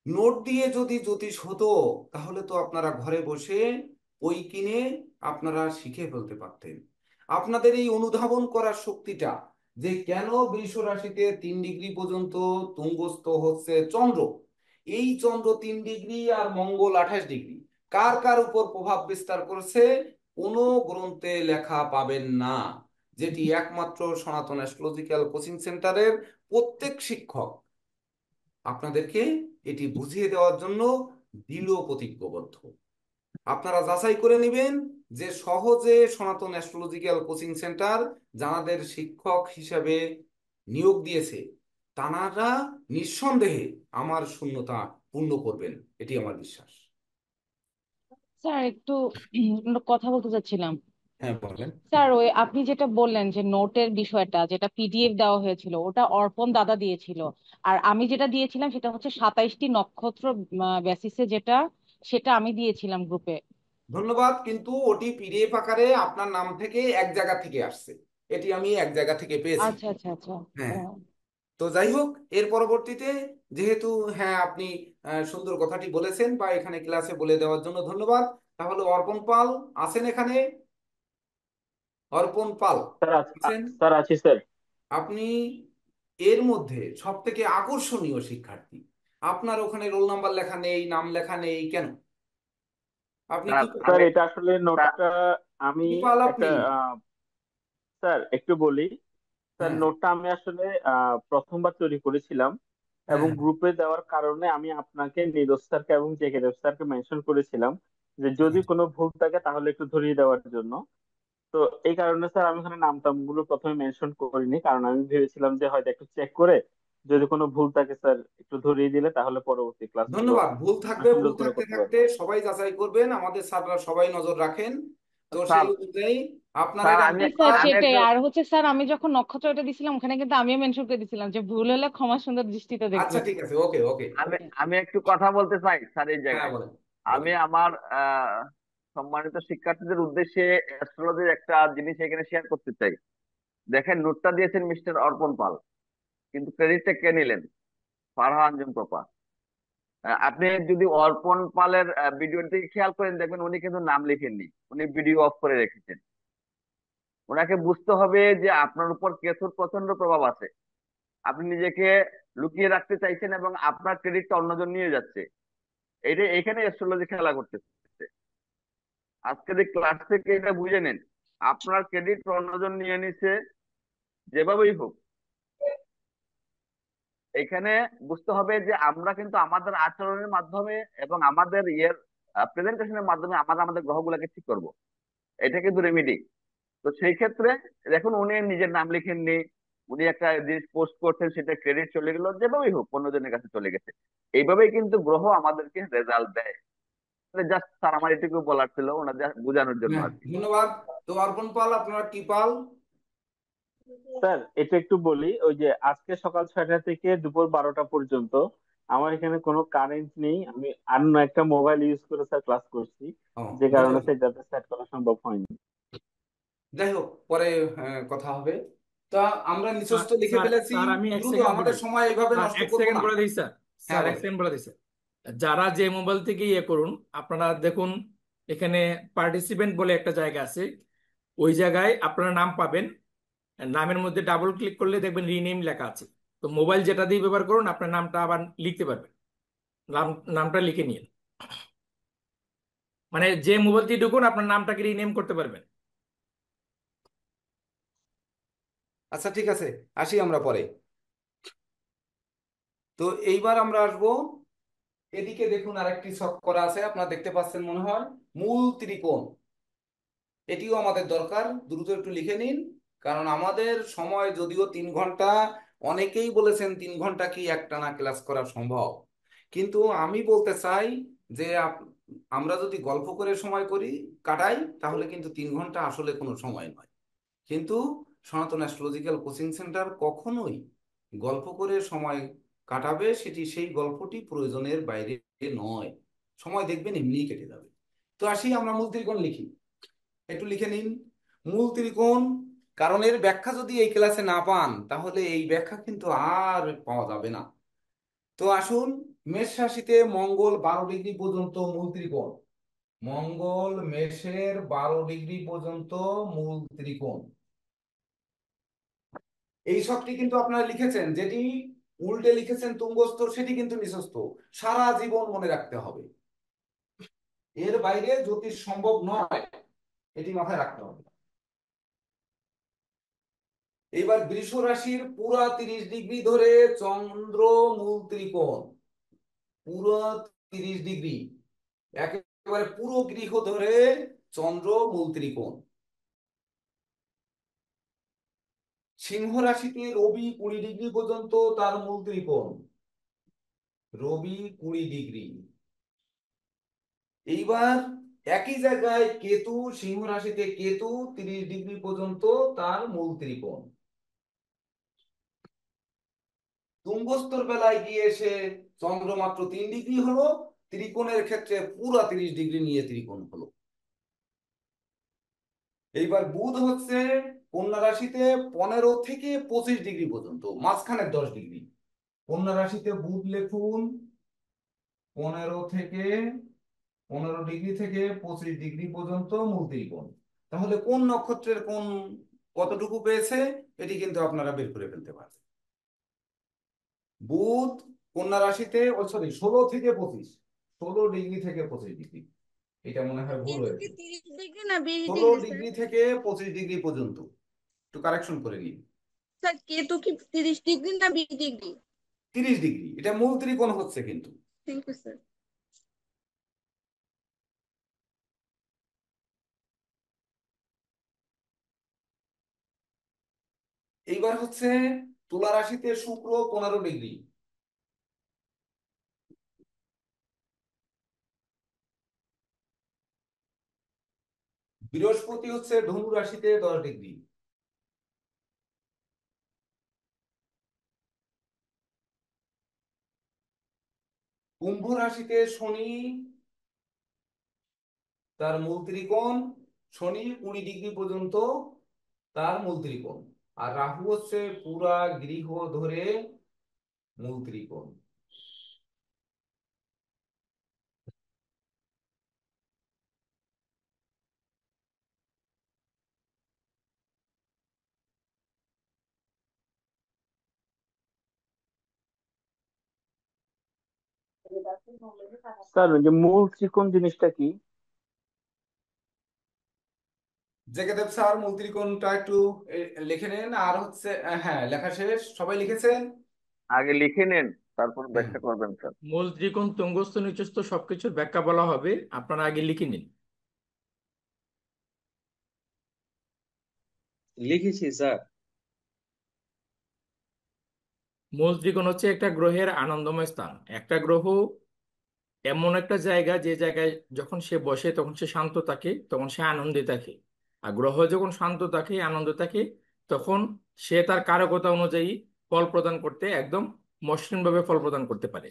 নোট দিয়ে যদি জ্যোতিষ হতো, তাহলে তো আপনারা ঘরে বসে বই কিনে আপনারা শিখে ফেলতে পারতেন। আপনাদের এই অনুধাবন করার শক্তিটা, যে কেন বৃষ রাশিতে 3 ডিগ্রি পর্যন্ত তুঙ্গস্থ হচ্ছে চন্দ্র, এই চন্দ্র 3 ডিগ্রি আর মঙ্গল 28 ডিগ্রি, কার কার উপর প্রভাব বিস্তার করেছে, কোনো গ্রন্থে লেখা পাবেন না। যেটি একমাত্র সনাতন অ্যাস্ট্রোলজিক্যাল কোচিং সেন্টারের প্রত্যেক শিক্ষক আপনাদেরকে এটি বুঝিয়ে দেওয়ার জন্য দৃঢ় প্রতিজ্ঞবদ্ধ। আপনারা যাচাই করে নেবেন যে সহজে সনাতন অ্যাস্ট্রোলজিক্যাল কোচিং সেন্টার যাদের শিক্ষক হিসাবে নিয়োগ দিয়েছে, তারা নিঃসন্দেহে আমার শূন্যতা পূর্ণ করবেন, এটি আমার বিশ্বাস। স্যার একটু কথা বলতে চাচ্ছিলাম। হ্যাঁ, বলেন। স্যার, ওই আপনি যেটা বললেন যে নোটের বিষয়টা, যেটা পিডিএফ দেওয়া হয়েছিল, ওটা অর্পণ দাদা দিয়েছিল। আর আমি যেটা দিয়েছিলাম সেটা হচ্ছে 27টি নক্ষত্র বেসিসে, যেটা সেটা আমি দিয়েছিলাম গ্রুপে। ধন্যবাদ, কিন্তু ওটি পিডিএফ আকারে আপনার নাম থেকে এক জায়গা থেকে আসছে, এটি আমি এক জায়গা থেকে পেয়েছি। আচ্ছা আচ্ছা আচ্ছা। হ্যাঁ, তো যাই হোক, এর পরবর্তীতে যেহেতু, হ্যাঁ, আপনি সুন্দর কথাটি বলেছেন, বা এখানে ক্লাসে বলে দেওয়ার জন্য ধন্যবাদ। তাহলে অর্পণ পাল আছেন এখানে? অর্পণ পাল আছেন? স্যার আছি স্যার। আপনি এর মধ্যে সব থেকে আকর্ষণীয় শিক্ষার্থী, আপনার ওখানে রোল নাম্বার লেখা নেই, নাম লেখা নেই কেন? আপনি কি স্যার এটা আসলে নোটটা আমি কি পাল একটা আপনি? স্যার একটু বলি। স্যার হ্যাঁ নোটটা আমি আসলে প্রথমবার তৈরি করেছিলাম হ্যাঁ এবং হ্যাঁ গ্রুপে দেওয়ার কারণে আমি আপনাকে নীরজ স্যারকে এবং জেকে দেব স্যারকে মেনশন করেছিলাম যে যদি হ্যাঁ। কোনো ভুল থাকে তাহলে একটু ধরিয়ে দেওয়ার জন্য। তো এই কারণে স্যার আমি এখানে নাম টাম গুলো প্রথমে মেনশন করিনি, কারণ আমি ভেবেছিলাম যে হয়তো একটু চেক করে যদি কোনো ভুল থাকে স্যার একটু ধরিয়ে দিলে তাহলে পরবর্তী ক্লাসগুলো ধন্যবাদ। ভুল আমরা থাকবে, ভুল সুন্দর করে থাকতে করতে থাকতে পারবো। সবাই যাচাই করবেন, আমাদের স্যাররা সবাই নজর রাখেন। তো স্যার সেই অনুযায়ী আপনার স্যার এটা আমি জি স্যার, নাম্বার। আমি সেটাই। একটু আর হচ্ছে স্যার, আমি যখন নক্ষত্রটা দিছিলাম ওখানে কিন্তু আমিও মেনশন করে দিছিলাম যে ভুল হলে ক্ষমা সুন্দর দৃষ্টিতে আচ্ছা দেখবেন। ঠিক আছে, ওকে ওকে। আমি ওকে। আমি একটু কথা বলতে চাই স্যার এই হ্যাঁ জায়গায়। বলেন আমি বলেন। আমার সম্মানিত শিক্ষার্থীদের উদ্দেশ্যে অ্যাস্ট্রোলজির একটা জিনিস এখানে শেয়ার করতে চাই। দেখেন, নোটটা দিয়েছেন মিস্টার অর্পণ পাল, কিন্তু ক্রেডিটটা কে নিলেন? ফারহান আঞ্জুম প্রপা। আপনি যদি অর্পণ পালের ভিডিওর দিকে খেয়াল করেন দেখবেন উনি কিন্তু নাম লিখেননি, উনি ভিডিও অফ করে রেখেছেন। ওনাকে বুঝতে হবে যে আপনার উপর কেতুর প্রচন্ড প্রভাব আছে, আপনি নিজেকে লুকিয়ে রাখতে চাইছেন এবং আপনার ক্রেডিটটা অন্যজন নিয়ে যাচ্ছে। এটা এখানে অ্যাস্ট্রোলজি খেলা করতেছে। আজকের এই ক্লাস থেকে এটা বুঝে নেন, আপনার ক্রেডিট অন্যজন নিয়ে নিছে যেভাবেই হোক। এখানে বুঝতে হবে যে আমরা কিন্তু আমাদের আচরণের মাধ্যমে এবং আমাদের প্রেজেন্টেশনের মাধ্যমে আমরা আমাদের গ্রহগুলোকে ঠিক করব। এটা কিন্তু রেমিডি। তো সেই ক্ষেত্রে দেখুন উনি নিজের নাম লিখেননি, উনি একটা জিনিস পোস্ট করছেন, সেটা ক্রেডিট চলে গেল, যেভাবেই হোক অন্যজনের কাছে চলে গেছে। এইভাবেই কিন্তু গ্রহ আমাদেরকে রেজাল্ট দেয়। জাস্ট স্যার আমার এটুকু বলার ছিল ওনাদের বোঝানোর জন্য হ্যাঁ আর কি। ধন্যবাদ। তো অর্পণ পাল, আপনারা কি পাল? স্যার এটা একটু বলি, ওই যে আজকে সকাল 6টা থেকে দুপুর 12টা পর্যন্ত আমার এখানে কোনো কারেন্ট নেই, আমি অন্য একটা মোবাইল ইউজ করে স্যার ক্লাস করছি, ও যে বুঝতে কারণে পারছি। সেটাতে সেট করা সম্ভব হয়নি। যাই হোক, পরে কথা হবে। তা আমরা নিচস্থ লিখে স্যার ফেলেছি। স্যার আমি এক দ্রুত, সেকেন্ড আমাদের বলি। সময় এইভাবে স্যার নষ্ট এক করব সেকেন্ড না। বলে দিই স্যার। হ্যাঁ স্যার এক বলেন। সেকেন্ড বলে দিই স্যার। যারা যে মোবাইল থেকে করুন, আপনারা দেখুন এখানে পার্টিসিপেন্ট বলে একটা জায়গা আছে, ওই জায়গায় আপনারা নাম পাবেন। নামের মধ্যে ডাবল ক্লিক করলে দেখবেন রিনেম লেখা আছে। তো মোবাইল যেটা দিয়ে ব্যবহার করুন আপনার নামটা আবার লিখতে পারবেন। নাম নামটা লিখে নিন, মানে যে মোবাইল দিয়ে ঢুকুন আপনার নামটাকে রিনেম করতে পারবেন। আচ্ছা ঠিক আছে, আসি আমরা পরে। তো এইবার আমরা আসবো, এদিকে দেখুন আরেকটি ছক করা আছে, আপনারা দেখতে পাচ্ছেন মনে হয়, মূল ত্রিকোণ। এটিও আমাদের দরকার, দ্রুত একটু লিখে নিন। কারণ আমাদের সময় যদিও 3 ঘন্টা, অনেকেই বলেছেন 3 ঘন্টা কি একটানা ক্লাস করা সম্ভব, কিন্তু আমি বলতে চাই যে আমরা যদি গল্প করে সময় করি কাটাই, তাহলে কিন্তু 3 ঘন্টা আসলে কোনো সময় নয়। কিন্তু সনাতন অ্যাস্ট্রোলজিক্যাল কোচিং সেন্টার কখনোই গল্প করে সময় কাটাবে সেটি, সেই গল্পটি প্রয়োজনের বাইরে নয়। সময় দেখবেন এমনিই কেটে যাবে। তো আসি আমরা মূল ত্রিকোণ লিখি, একটু লিখে নিন। মূল ত্রিকোণ, কারণ এর ব্যাখ্যা যদি এই ক্লাসে না পান তাহলে এই ব্যাখ্যা কিন্তু আর পাওয়া যাবে না। তো আসুন, মেষ রাশিতে মঙ্গল 12 ডিগ্রি পর্যন্ত মূল ত্রিকোণ। মঙ্গল মেষের 12 ডিগ্রি পর্যন্ত মূল ত্রিকোণ। এই সবটি কিন্তু আপনারা লিখেছেন, যেটি উল্টে লিখেছেন তুঙ্গস্থ সেটি কিন্তু নিচস্থ। সারা জীবন মনে রাখতে হবে, এর বাইরে জ্যোতিষ সম্ভব নয়, এটি মাথায় রাখতে হবে। এবার বৃষ রাশির পুরা 30 ডিগ্রি ধরে চন্দ্র মূল ত্রিকোণ। পুরো 30 ডিগ্রি, একেবারে পুরো গৃহ ধরে চন্দ্র মূল ত্রিকোণ। সিংহ রাশিতে রবি 20 ডিগ্রি পর্যন্ত তার মূল ত্রিকোণ। রবি 20 ডিগ্রি। এইবার একই জায়গায় কেতু, সিংহ রাশিতে কেতু 30 ডিগ্রি পর্যন্ত তার মূল ত্রিকোণ। তুঙ্গস্থর বেলায় গিয়ে এসে চন্দ্র মাত্র 3 ডিগ্রি হলো, ত্রিকোণের ক্ষেত্রে পুরা 30 ডিগ্রি নিয়ে ত্রিকোণ হলো। এইবার বুধ হচ্ছে কন্যা রাশিতে 15 থেকে 25 ডিগ্রি পর্যন্ত, মাঝখানে 10 ডিগ্রি। কন্যা রাশিতে বুধ লিখুন 15 থেকে 25 ডিগ্রি পর্যন্ত মূল ত্রিকোণ। তাহলে কোন নক্ষত্রের কোন কতটুকু পেয়েছে এটি কিন্তু আপনারা বের করে ফেলতে পারবেন। বুধ কন্যা রাশিতে, ও সরি, 16 থেকে 25, 16 ডিগ্রি থেকে 25 ডিগ্রি। এটা মনে হয় ভুল কেতু কি হয়েছে। 30 ডিগ্রি না 20 ষোলো ডিগ্রি স্যার? ডিগ্রি থেকে 25 ডিগ্রি পর্যন্ত, একটু কারেকশন করে নিন। স্যার কেতু কি 30 ডিগ্রি না 20 ডিগ্রি? 30 ডিগ্রি, এটা মূল ত্রিকোণ হচ্ছে কিন্তু। Thank you sir. এইবার হচ্ছে তুলা রাশিতে শুক্র 15 ডিগ্রি, বৃহস্পতি হচ্ছে ধনু রাশিতে 10 ডিগ্রি, কুম্ভ রাশিতে শনি তার মূল ত্রিকোণ, শনি 20 ডিগ্রি পর্যন্ত তার মূল ত্রিকোণ, আর রাহু হচ্ছে পুরা গৃহ ধরে মূল ত্রিকোণ। স্যার ওই যে মূল ত্রিকোণ জিনিসটা কি? জেকেদেব স্যার মূল ত্রিকোণটা একটু লিখে নেন, আর হচ্ছে হ্যাঁ লেখা শেষ, সবাই লিখেছেন? আগে লিখে নেন, তারপর হুম। ব্যাখ্যা করবেন স্যার। মূল ত্রিকোণ তুঙ্গস্থ নিচস্থ সবকিছুর ব্যাখ্যা বলা হবে, আপনারা আগে লিখে নিন। লিখেছি স্যার। মূল ত্রিকোণ হচ্ছে একটা গ্রহের আনন্দময় স্থান। একটা গ্রহ এমন একটা জায়গা, যে জায়গায় যখন সে বসে তখন সে শান্ত থাকে, তখন সে আনন্দে থাকে। আর গ্রহ যখন শান্ত থাকে, আনন্দ থাকে, তখন সে তার কারকতা অনুযায়ী ফল প্রদান করতে একদম মসৃণভাবে ফল প্রদান করতে পারে।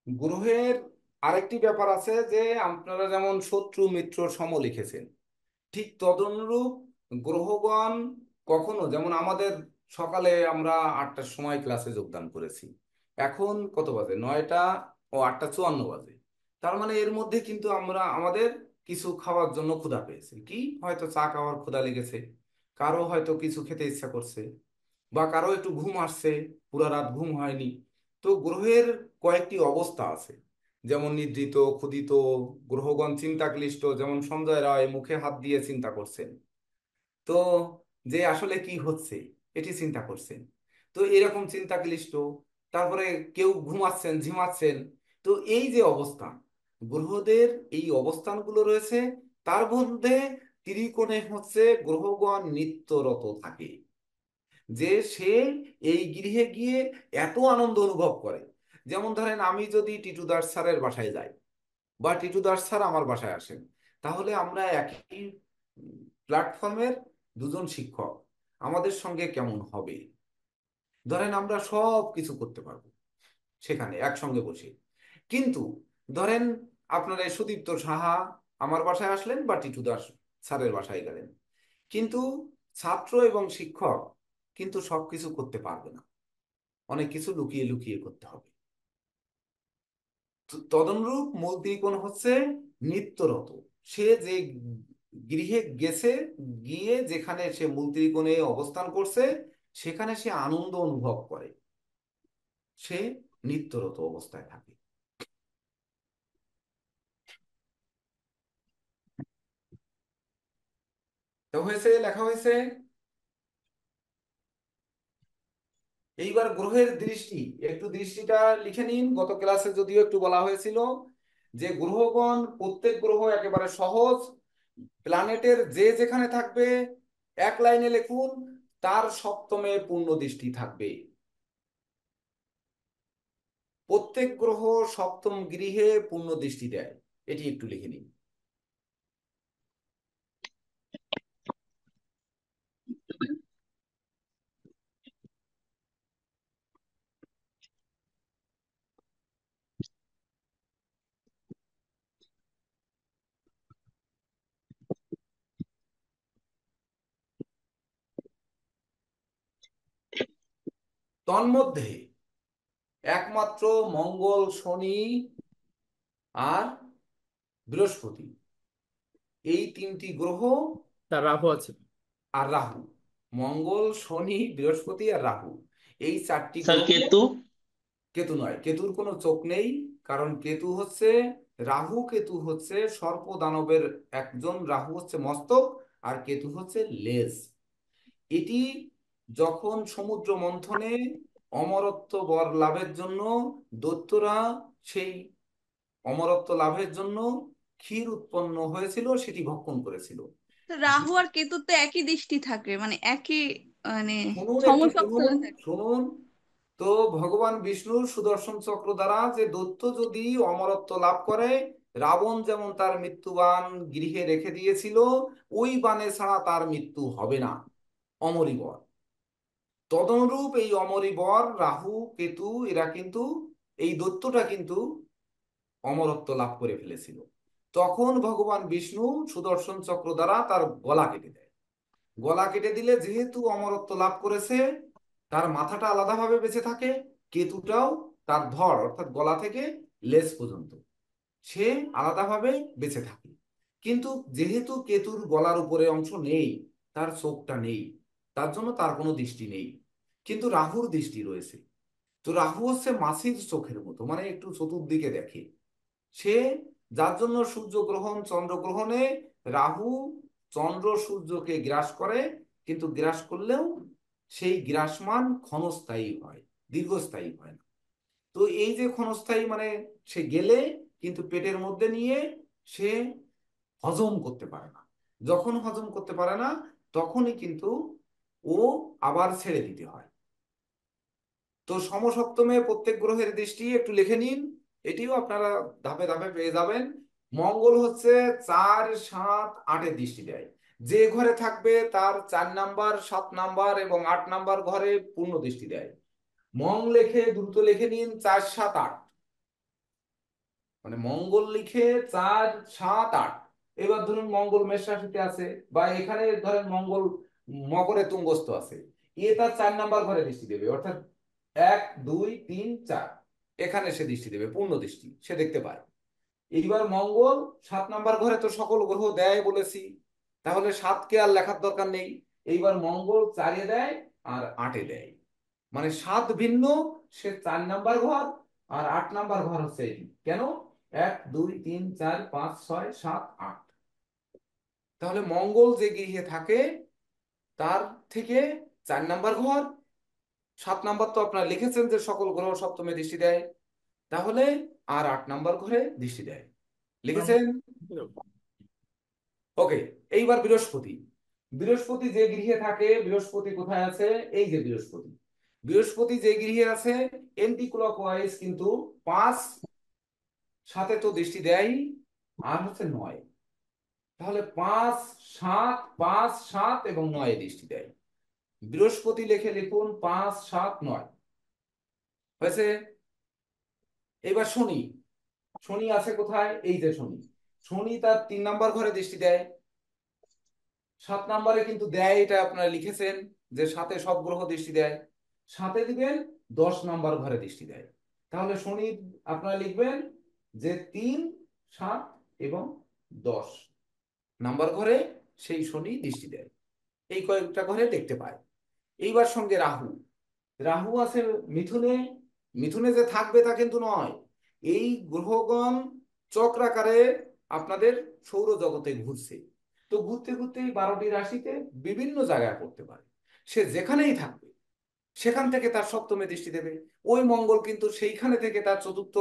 গ্রহের আরেকটি ব্যাপার আছে যে আপনারা যেমন শত্রু মিত্র সম লিখেছেন, ঠিক তদনুরূপ গ্রহগণ কখনো, যেমন আমাদের সকালে আমরা 8টার সময় ক্লাসে যোগদান করেছি, এখন কত বাজে, 9টা ও 8:54 বাজে, তার মানে এর মধ্যে কিন্তু আমরা আমাদের কিছু খাওয়ার জন্য ক্ষুধা পেয়েছি, কি হয়তো চা খাওয়ার ক্ষুধা লেগেছে, কারো হয়তো কিছু খেতে ইচ্ছা করছে, বা কারো একটু ঘুম আসছে, পুরা রাত ঘুম হয়নি। তো গ্রহের কয়েকটি অবস্থা আছে, যেমন নিদ্রিত, ক্ষুধিত, গ্রহগণ চিন্তাক্লিষ্ট, যেমন সঞ্জয় রায় মুখে হাত দিয়ে চিন্তা করছেন, তো যে আসলে কি হচ্ছে এটি চিন্তা করছেন, তো এরকম চিন্তাক্লিষ্ট। তারপরে কেউ ঘুমাচ্ছেন, ঝিমাচ্ছেন। তো এই যে অবস্থান, গ্রহদের এই অবস্থানগুলো রয়েছে, তার মধ্যে ত্রিকোণে হচ্ছে গ্রহগণ নিত্যরত থাকে, যে সে এই গৃহে গিয়ে এত আনন্দ অনুভব করে। যেমন ধরেন আমি যদি টিটু দাস স্যারের বাসায় যাই, বা টিটু দাস স্যার আমার বাসায় আসেন, তাহলে আমরা একই প্ল্যাটফর্মের দুজন শিক্ষক, আমাদের সঙ্গে কেমন হবে? ধরেন আমরা সব কিছু করতে পারবো সেখানে একসঙ্গে বসে। কিন্তু ধরেন আপনারা এই সুদীপ্ত সাহা আমার বাসায় আসলেন, বা টিটু দাস স্যারের বাসায় গেলেন, কিন্তু ছাত্র এবং শিক্ষক কিন্তু সবকিছু করতে পারবে না, অনেক কিছু লুকিয়ে লুকিয়ে করতে হবে। তদনুরূপ মূল ত্রিকোণ হচ্ছে নিত্যরত, সে যে গৃহে গেছে, গিয়ে যেখানে সে মূল ত্রিকোণে অবস্থান করছে, সেখানে সে আনন্দ অনুভব করে, সে নিত্যরত অবস্থায় থাকে। তো হয়েছে, লেখা হয়েছে। এইবার গ্রহের দৃষ্টি, একটু দৃষ্টিটা লিখে নিন। গত ক্লাসে যদিও একটু বলা হয়েছিল যে গ্রহগণ, প্রত্যেক গ্রহ একেবারে সহজ, প্ল্যানেটের যে যেখানে থাকবে এক লাইনে লিখুন, তার সপ্তমে পূর্ণ দৃষ্টি থাকবে। প্রত্যেক গ্রহ সপ্তম গৃহে পূর্ণ দৃষ্টি দেয়, এটি একটু লিখে নিন। তন্মধ্যে একমাত্র মঙ্গল, শনি আর বৃহস্পতি, এই তিনটি গ্রহ, তার রাহু আছে। আর রাহু, মঙ্গল, শনি, বৃহস্পতি আর রাহু, এই চারটি স্যার গ্রহ। কেতু? কেতু নয়, কেতুর কোনো চোখ নেই, কারণ কেতু হচ্ছে রাহু, কেতু হচ্ছে সর্প দানবের একজন। রাহু হচ্ছে মস্তক আর কেতু হচ্ছে লেজ। এটি যখন সমুদ্র মন্থনে অমরত্ব বর লাভের জন্য দৈত্যরা সেই অমরত্ব লাভের জন্য ক্ষীর উৎপন্ন হয়েছিল, সেটি ভক্ষণ করেছিল। তো রাহু আর কেতুর তো একই দৃষ্টি থাকে, মানে একই, মানে শুনুন একটু, সমসপ্তরে শুনুন থাকে। শুনুন। তো ভগবান বিষ্ণুর সুদর্শন চক্র দ্বারা যে দৈত্য যদি অমরত্ব লাভ করে, রাবণ যেমন তার মৃত্যুবাণ গৃহে রেখে দিয়েছিল, ওই বাণে ছাড়া তার মৃত্যু হবে না, অমরই বর। তদনুরূপ এই অমরই বর রাহু কেতু এরা কিন্তু, এই দৈত্যটা কিন্তু অমরত্ব লাভ করে ফেলেছিল। তখন ভগবান বিষ্ণু সুদর্শন চক্র দ্বারা তার গলা কেটে দেয়। গলা কেটে দিলে যেহেতু অমরত্ব লাভ করেছে, তার মাথাটা আলাদাভাবে বেঁচে থাকে, কেতুটাও তার ধড় অর্থাৎ গলা থেকে লেজ পর্যন্ত সে আলাদাভাবে বেঁচে থাকে। কিন্তু যেহেতু কেতুর গলার উপরে অংশ নেই, তার চোখটা নেই, তার জন্য তার কোনো দৃষ্টি নেই, কিন্তু রাহুর দৃষ্টি রয়েছে। তো রাহু হচ্ছে মাছির চোখের মতো, মানে একটু চতুর্দিকে দেখে সে, যার জন্য সূর্যগ্রহণ চন্দ্রগ্রহণে রাহু চন্দ্র সূর্যকে গ্রাস করে, কিন্তু গ্রাস করলেও সেই গ্রাসমান ক্ষণস্থায়ী হয়, দীর্ঘস্থায়ী হয় না। তো এই যে ক্ষণস্থায়ী মানে সে গেলে কিন্তু পেটের মধ্যে নিয়ে সে হজম করতে পারে না। যখন হজম করতে পারে না, তখনই কিন্তু ও আবার ছেড়ে দিতে হয়। তো সমসপ্তমে প্রত্যেক গ্রহের দৃষ্টি একটু লিখে নিন, এটিও আপনারা ধাপে ধাপে পেয়ে যাবেন। মঙ্গল হচ্ছে 4, 7, 8-এর দৃষ্টি দেয়। যে ঘরে থাকবে তার 4 নাম্বার, 7 নাম্বার এবং 8 নাম্বার ঘরে পূর্ণ দৃষ্টি দেয়। লিখে দ্রুত লিখে নিন 4, 7, 8, মানে মঙ্গল লিখে 4, 7, 8। এবার ধরুন মঙ্গল মেষ রাশিতে আছে, বা এখানে ধরেন মঙ্গল মকরে তুঙ্গস্থ আছে, এ তার 4 নাম্বার ঘরে দৃষ্টি দেবে, অর্থাৎ 1, 2, 3, 4 এখানে সে দৃষ্টি দেবে, পূর্ণ দৃষ্টি সে দেখতে পায়। এইবার মঙ্গল 7 নাম্বার ঘরে তো সকল গ্রহ দেয় বলেছি, তাহলে 7কে আর লেখার দরকার নেই। এইবার মঙ্গল 4-এ দেয় আর 8-এ দেয়, মানে 7 ভিন্ন, সে 4 নাম্বার ঘর আর 8 নাম্বার ঘর হচ্ছে এটি। কেন? 1, 2, 3, 4, 5, 6, 7, 8। তাহলে মঙ্গল যে গৃহে থাকে তার থেকে 4 নাম্বার ঘর, 7 নাম্বার তো আপনারা লিখেছেন যে সকল গ্রহ সপ্তমে দৃষ্টি দেয়, তাহলে আর 8 নাম্বার ঘরে দৃষ্টি দেয়, লিখেছেন? ওকে। এইবার বৃহস্পতি, বৃহস্পতি যে গৃহে থাকে, বৃহস্পতি কোথায় আছে? এই যে বৃহস্পতি, বৃহস্পতি যে গৃহে আছে এন্টি ক্লকওয়াইজ কিন্তু 5, 7-এ তো দৃষ্টি দেয়, আর হচ্ছে 9। তাহলে 5, 7, 5, 7 এবং 9-এ দৃষ্টি দেয়। বৃহস্পতি লিখে লিখুন 5, 7, 9 হয়েছে। এবার শনি, শনি আছে কোথায়? এই যে শনি, শনি তার 3 নাম্বার ঘরে দৃষ্টি দেয়। 7 নাম্বারে কিন্তু দেয়, এটা আপনারা লিখেছেন যে 7-এ সব গ্রহ দৃষ্টি দেয়। 7-এ দিবেন 10 নাম্বার ঘরে দৃষ্টি দেয়। তাহলে শনি আপনারা লিখবেন যে 3, 7 এবং 10 নাম্বার ঘরে সেই শনি দৃষ্টি দেয়, এই কয়েকটা ঘরে দেখতে পায়। এইবার সঙ্গে রাহু, রাহু আছে মিথুনে, মিথুনে যে থাকবে তা কিন্তু নয়, এই গ্রহগণ চক্রাকারে আপনাদের সৌরজগতে ঘুরছে। তো ঘুরতে ঘুরতে এই 12টি রাশিতে বিভিন্ন জায়গায় পড়তে পারে, সে যেখানেই থাকবে সেখান থেকে তার সপ্তমে দৃষ্টি দেবে। ওই মঙ্গল কিন্তু সেইখানে থেকে তার চতুর্থ,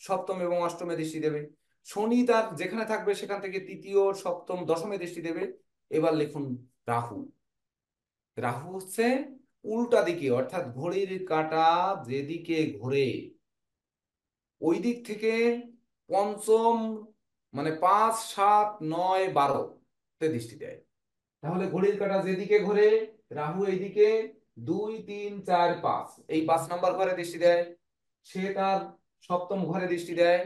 সপ্তম এবং অষ্টমে দৃষ্টি দেবে। শনি তার যেখানে থাকবে সেখান থেকে তৃতীয়, সপ্তম, দশমে দৃষ্টি দেবে। এবার লিখুন রাহু, রাহু হচ্ছে উল্টা দিকে, অর্থাৎ ঘড়ির কাঁটা যেদিকে ঘোরে ওই দিক থেকে পঞ্চম, মানে 5, 7, 9, 12-তে দৃষ্টি দেয়। তাহলে ঘড়ির কাঁটা যেদিকে ঘোরে রাহু এইদিকে 2, 3, 4, 5 এই 5 নাম্বার ঘরে দৃষ্টি দেয়, সে তার সপ্তম ঘরে দৃষ্টি দেয়।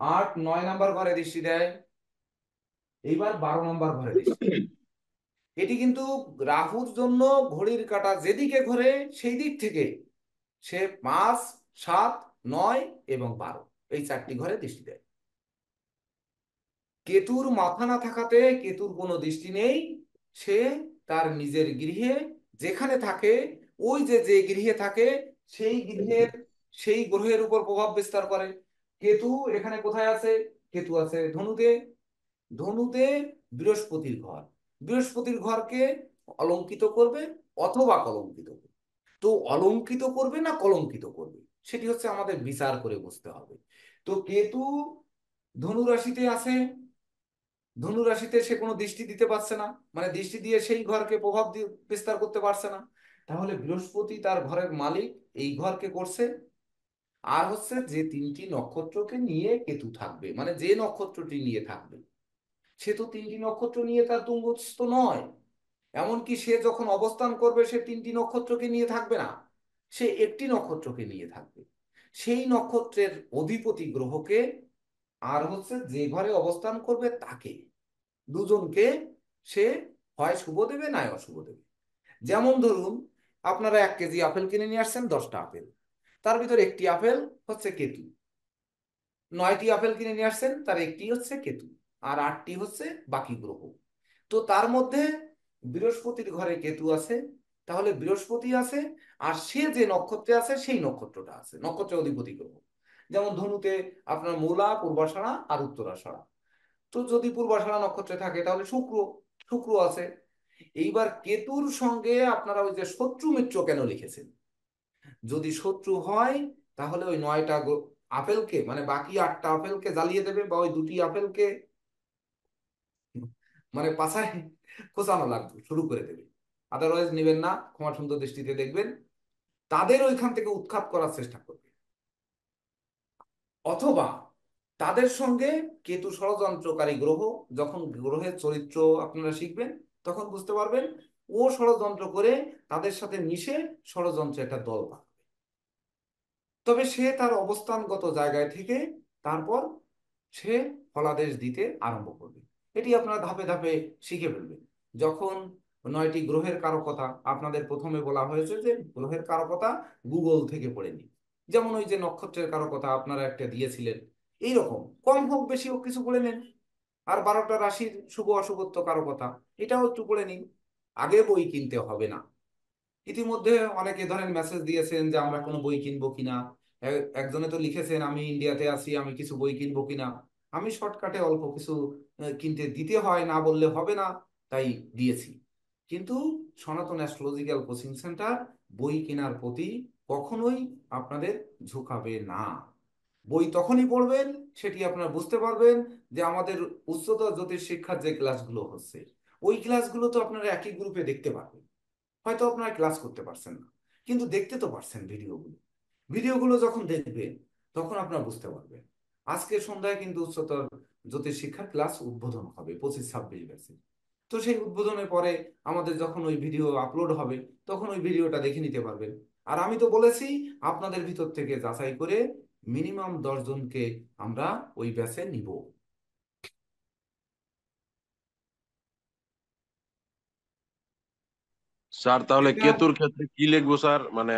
8, 9 নাম্বার ঘরে দৃষ্টি দেয়। এইবার 12 নাম্বার ঘরে দৃষ্টি দেয়। এটি কিন্তু রাহুর জন্য ঘড়ির কাঁটা যেদিকে ঘোরে সেই দিক থেকে সে 5, 7, 9 এবং 12 এই 4টি ঘরে দৃষ্টি দেয়। কেতুর মাথা না থাকাতে কেতুর কোনো দৃষ্টি নেই, সে তার নিজের গৃহে যেখানে থাকে, ওই যে যে গৃহে থাকে সেই গৃহের সেই গ্রহের উপর প্রভাব বিস্তার করে। কেতু এখানে কোথায় আছে? কেতু আছে ধনুতে। ধনুতে বৃহস্পতির ঘর, বৃহস্পতির ঘরকে অলঙ্কিত করবে অথবা কলঙ্কিত করবে। তো অলঙ্কিত করবে না কলঙ্কিত করবে সেটি হচ্ছে আমাদের বিচার করে বুঝতে হবে। তো কেতু ধনু রাশিতে আছে, ধনু রাশিতে সে কোনো দৃষ্টি দিতে পারছে না, মানে দৃষ্টি দিয়ে সেই ঘরকে প্রভাব বিস্তার করতে পারছে না। তাহলে বৃহস্পতি তার ঘরের মালিক এই ঘরকে করছে। আর হচ্ছে যে তিনটি নক্ষত্রকে নিয়ে কেতু থাকবে, মানে যে নক্ষত্রটি নিয়ে থাকবে সে তো তিনটি নক্ষত্র নিয়ে তার তুঙ্গস্থ নয়। এমনকি সে যখন অবস্থান করবে সে তিনটি নক্ষত্রকে নিয়ে থাকবে না, সে একটি নক্ষত্রকে নিয়ে থাকবে। সেই নক্ষত্রের অধিপতি গ্রহকে আর হচ্ছে যে ঘরে অবস্থান করবে তাকে, দুজনকে সে হয় শুভ দেবে নয় অশুভ দেবে। যেমন ধরুন আপনারা 1 কেজি আপেল কিনে নিয়ে আসছেন, 10টা আপেল, তার ভিতর একটি আপেল হচ্ছে কেতু। 9টি আপেল কিনে নিয়ে আসছেন, তার একটি হচ্ছে কেতু, আর 8টি হচ্ছে বাকি গ্রহ। তো তার মধ্যে বৃহস্পতির ঘরে কেতু আছে, তাহলে বৃহস্পতি আছে, আর সে যে নক্ষত্রে আছে সেই নক্ষত্রটা আছে, নক্ষত্রের অধিপতি গ্রহ। যেমন ধনুতে আপনার মূলা, পূর্বাষাঢ়া আর উত্তরাষাঢ়া। তো যদি পূর্বাষাঢ়া নক্ষত্রে থাকে তাহলে শুক্র, শুক্র আছে। এইবার কেতুর সঙ্গে আপনারা ওই যে শত্রু মিত্র কেন লিখেছেন? যদি শত্রু হয় তাহলে ওই 9টা আপেলকে, মানে বাকি 8টা আপেলকে জ্বালিয়ে দেবে, বা ওই 2টি আপেলকে মানে পাছায় খোঁচানো লাগবে, শুরু করে দেবে। আদারওয়াইজ নেবেন না, ক্ষমা সুন্দর দৃষ্টিতে দেখবেন, তাদের ওইখান থেকে উৎখাত করার চেষ্টা করবে। অথবা তাদের সঙ্গে কেতু ষড়যন্ত্রকারী গ্রহ, যখন গ্রহের চরিত্র আপনারা শিখবেন তখন বুঝতে পারবেন, ও ষড়যন্ত্র করে তাদের সাথে মিশে ষড়যন্ত্রের একটা দল বানাবে। তবে সে তার অবস্থানগত জায়গায় থেকে তারপর সে ফলাদেশ দিতে আরম্ভ করবে। এটি আপনারা ধাপে ধাপে শিখে ফেলবেন। যখন 9টি গ্রহের কারকতা আপনাদের প্রথমে বলা হয়েছে যে গ্রহের কারকতা গুগল থেকে পড়ে নিন, যেমন ওই যে নক্ষত্রের কারকতা আপনারা একটা দিয়েছিলেন, এইরকম কম হোক বেশি হোক কিছু পড়ে নেন। আর 12টা রাশির শুভ অশুভত্ব কারকতা এটাও একটু পড়ে নিন, আগে বই কিনতে হবে না। ইতিমধ্যে অনেকে ধরেন মেসেজ দিয়েছেন যে আমরা কোনো বই কিনবো কিনা। একজনে তো লিখেছেন আমি ইন্ডিয়াতে আছি, আমি কিছু বই কিনবো কিনা। আমি শর্টকাটে অল্প কিছু কিনতে দিতে হয়, না বললে হবে না, তাই দিয়েছি। কিন্তু সনাতন অ্যাস্ট্রোলজিক্যাল কোচিং সেন্টার বই কেনার প্রতি কখনোই আপনাদের ঝুঁকাবে না। বই তখনই পড়বেন সেটি আপনারা বুঝতে পারবেন যে আমাদের উচ্চতর জ্যোতিষ শিক্ষার যে ক্লাসগুলো হচ্ছে ওই ক্লাসগুলো তো আপনারা একই গ্রুপে দেখতে পারবেন। হয়তো আপনারা ক্লাস করতে পারছেন না, কিন্তু দেখতে তো পারছেন ভিডিওগুলো। ভিডিওগুলো যখন দেখবেন তখন আপনারা বুঝতে পারবেন। আজকে সন্ধ্যায় কিন্তু উচ্চতর জ্যোতিষ শিক্ষার ক্লাস উদ্বোধন হবে 25-26 ব্যাচে। তো সেই উদ্বোধনের পরে আমাদের যখন ওই ভিডিও আপলোড হবে তখন ওই ভিডিওটা দেখে নিতে পারবেন। আর আমি তো বলেছি আপনাদের ভিতর থেকে যাচাই করে মিনিমাম 10 জনকে আমরা ওই ব্যাচে নিব। স্যার তাহলে এটা কেতুর ক্ষেত্রে কি লিখবো স্যার? মানে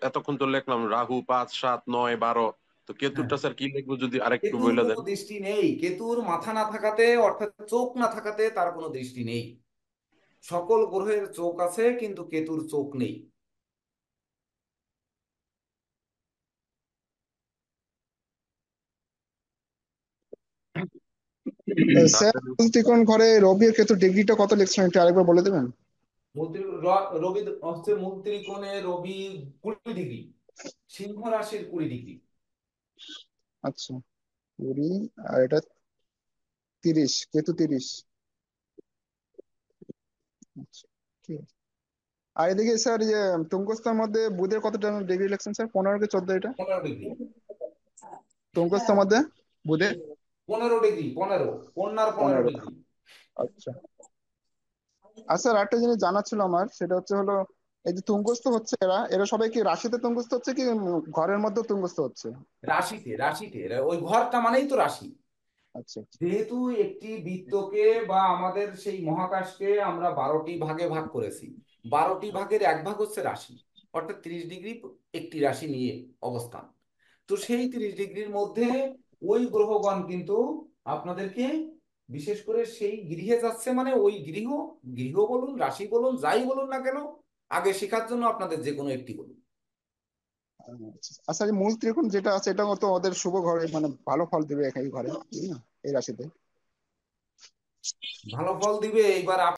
এতক্ষণ তো লিখলাম রাহু 5, 7, 9, 12, তো কেতুরটা স্যার কি লিখবো যদি আরেকটু কেতুর বলে কোনো দেন। দৃষ্টি নেই, কেতুর মাথা না থাকাতে অর্থাৎ চোখ না থাকাতে তার কোনো দৃষ্টি নেই। সকল গ্রহের চোখ আছে কিন্তু কেতুর চোখ নেই। স্যার মূল ত্রিকোণ ঘরে রবি আর কেতু ডিগ্রিটা কত লিখছেন একটু আরেকবার বলে দেবেন? রবি হচ্ছে মূল ত্রিকোণে রবি 20 ডিগ্রি, সিংহ রাশির 20 ডিগ্রি। আচ্ছা 20, আর এটা 30, কেতু 30। আচ্ছা ঠিক আছে। আর এদিকে স্যার যে তুঙ্গস্থার মধ্যে বুধের কতটা ডিগ্রি লিখছেন স্যার? 15 কি 14 এটা? 15 ডিগ্রি। তুঙ্গস্থার মধ্যে বুধের 15 ডিগ্রি, 15 কন্যার 15 15। ডিগ্রি। আচ্ছা। আর স্যার একটা জিনিস জানা ছিল আমার, সেটা হলো এই যে তুঙ্গস্থ হচ্ছে এরা এরা সবাই কি রাশিতে তুঙ্গস্থ হচ্ছে কি ঘরের মধ্যে তুঙ্গস্থ হচ্ছে? রাশিতে, রাশিতে ওই ঘরটা মানেই তো রাশি। আচ্ছা যেহেতু একটি বৃত্তকে বা আমাদের সেই মহাকাশকে আমরা 12টি ভাগে ভাগ করেছি, 12টি ভাগের 1 ভাগ হচ্ছে রাশি, অর্থাৎ 30 ডিগ্রি একটি রাশি নিয়ে অবস্থান। তো সেই 30 ডিগ্রির মধ্যে ওই গ্রহগণ কিন্তু আপনাদেরকে বিশেষ করে সেই গৃহে যাচ্ছে, মানে ওই গৃহ, গৃহ বলুন রাশি বলুন যাই বলুন না কেন, আগে শেখার জন্য আপনাদের যে কোনো একটি বলুন। আচ্ছা, এই মূল ত্রিকোণ যেটা আছে এটা তো ওদের শুভ ঘরে মানে ভালো ফল দিবে এই ঘরে, তাই না? এই রাশিতে ভালো ফল দিবে। এইবার